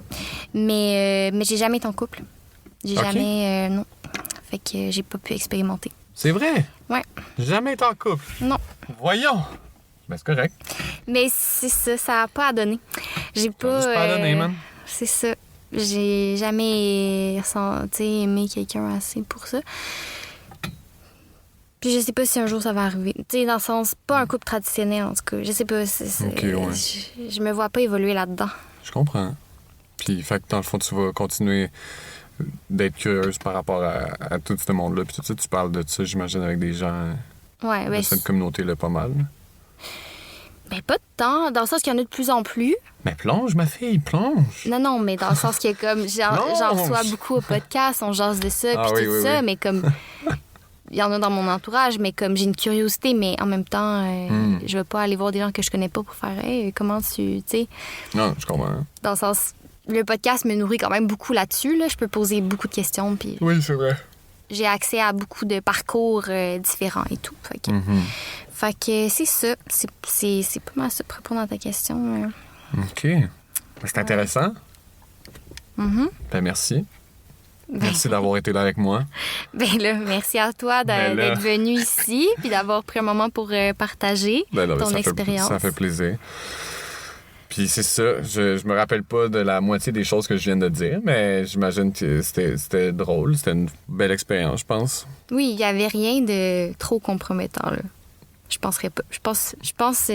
Mais j'ai jamais été en couple. J'ai jamais... non. Fait que j'ai pas pu expérimenter. C'est vrai? Ouais. Jamais été en couple? Non. Voyons! Ben, c'est correct. Mais c'est ça, ça n'a pas à donner. J'ai pas... juste pas à donner, man. C'est ça. J'ai jamais aimé quelqu'un assez pour ça. Puis je sais pas si un jour ça va arriver. Tu sais, dans le sens, pas un couple traditionnel, en tout cas. Je sais pas. Je me vois pas évoluer là-dedans. Je comprends. Puis, fait que dans le fond, tu vas continuer d'être curieuse par rapport à tout ce monde-là. Puis tout ça, tu parles de ça, j'imagine, avec des gens de cette communauté-là pas mal. Ben, pas de temps, dans le sens qu'il y en a de plus en plus. Mais plonge, ma fille, plonge. Non, mais dans le sens que comme j'en reçois beaucoup au podcast, on jase de ça, puis tout ça, mais comme il y en a dans mon entourage, mais comme j'ai une curiosité, mais en même temps, je veux pas aller voir des gens que je connais pas pour faire hey, comment tu sais. Non, je comprends. Dans le sens, le podcast me nourrit quand même beaucoup là-dessus, là. Je peux poser beaucoup de questions, puis oui, c'est vrai. J'ai accès à beaucoup de parcours différents et tout. Fait que c'est ça. C'est pas mal ça pour répondre à ta question. OK. C'est intéressant. Ben, merci. Merci d'avoir été là avec moi. Ben là, merci à toi d'être venu ici puis d'avoir pris un moment pour partager ton expérience. Ça fait plaisir. Puis c'est ça, je me rappelle pas de la moitié des choses que je viens de dire, mais j'imagine que c'était drôle, c'était une belle expérience, je pense. Oui, il y avait rien de trop compromettant, là. Je penserais pas. Je pense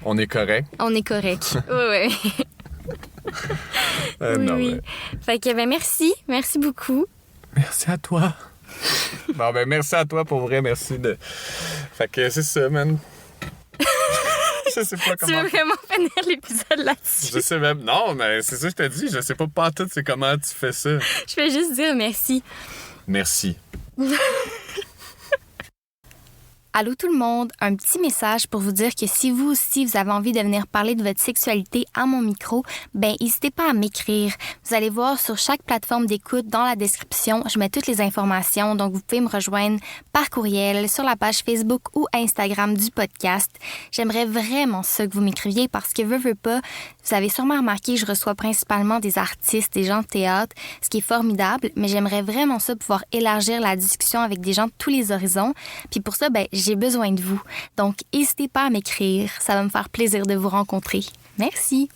On est correct. On est correct. Oui. Oui. Fait que merci. Merci beaucoup. Merci à toi. Bon, ben merci à toi pour vrai, merci de... Fait que c'est ça, man. Je sais pas comment... Tu veux vraiment finir l'épisode là-dessus? Je sais même... Non, mais c'est ça que je te dis. Je sais pas tout, c'est comment tu fais ça. Je vais juste dire merci. Merci. Allô tout le monde, un petit message pour vous dire que si vous aussi vous avez envie de venir parler de votre sexualité à mon micro, ben n'hésitez pas à m'écrire. Vous allez voir sur chaque plateforme d'écoute dans la description, je mets toutes les informations, donc vous pouvez me rejoindre par courriel sur la page Facebook ou Instagram du podcast. J'aimerais vraiment ça que vous m'écriviez parce que veux pas, vous avez sûrement remarqué, je reçois principalement des artistes, des gens de théâtre, ce qui est formidable, mais j'aimerais vraiment ça pouvoir élargir la discussion avec des gens de tous les horizons. Puis pour ça, ben j'ai besoin de vous. Donc, n'hésitez pas à m'écrire. Ça va me faire plaisir de vous rencontrer. Merci.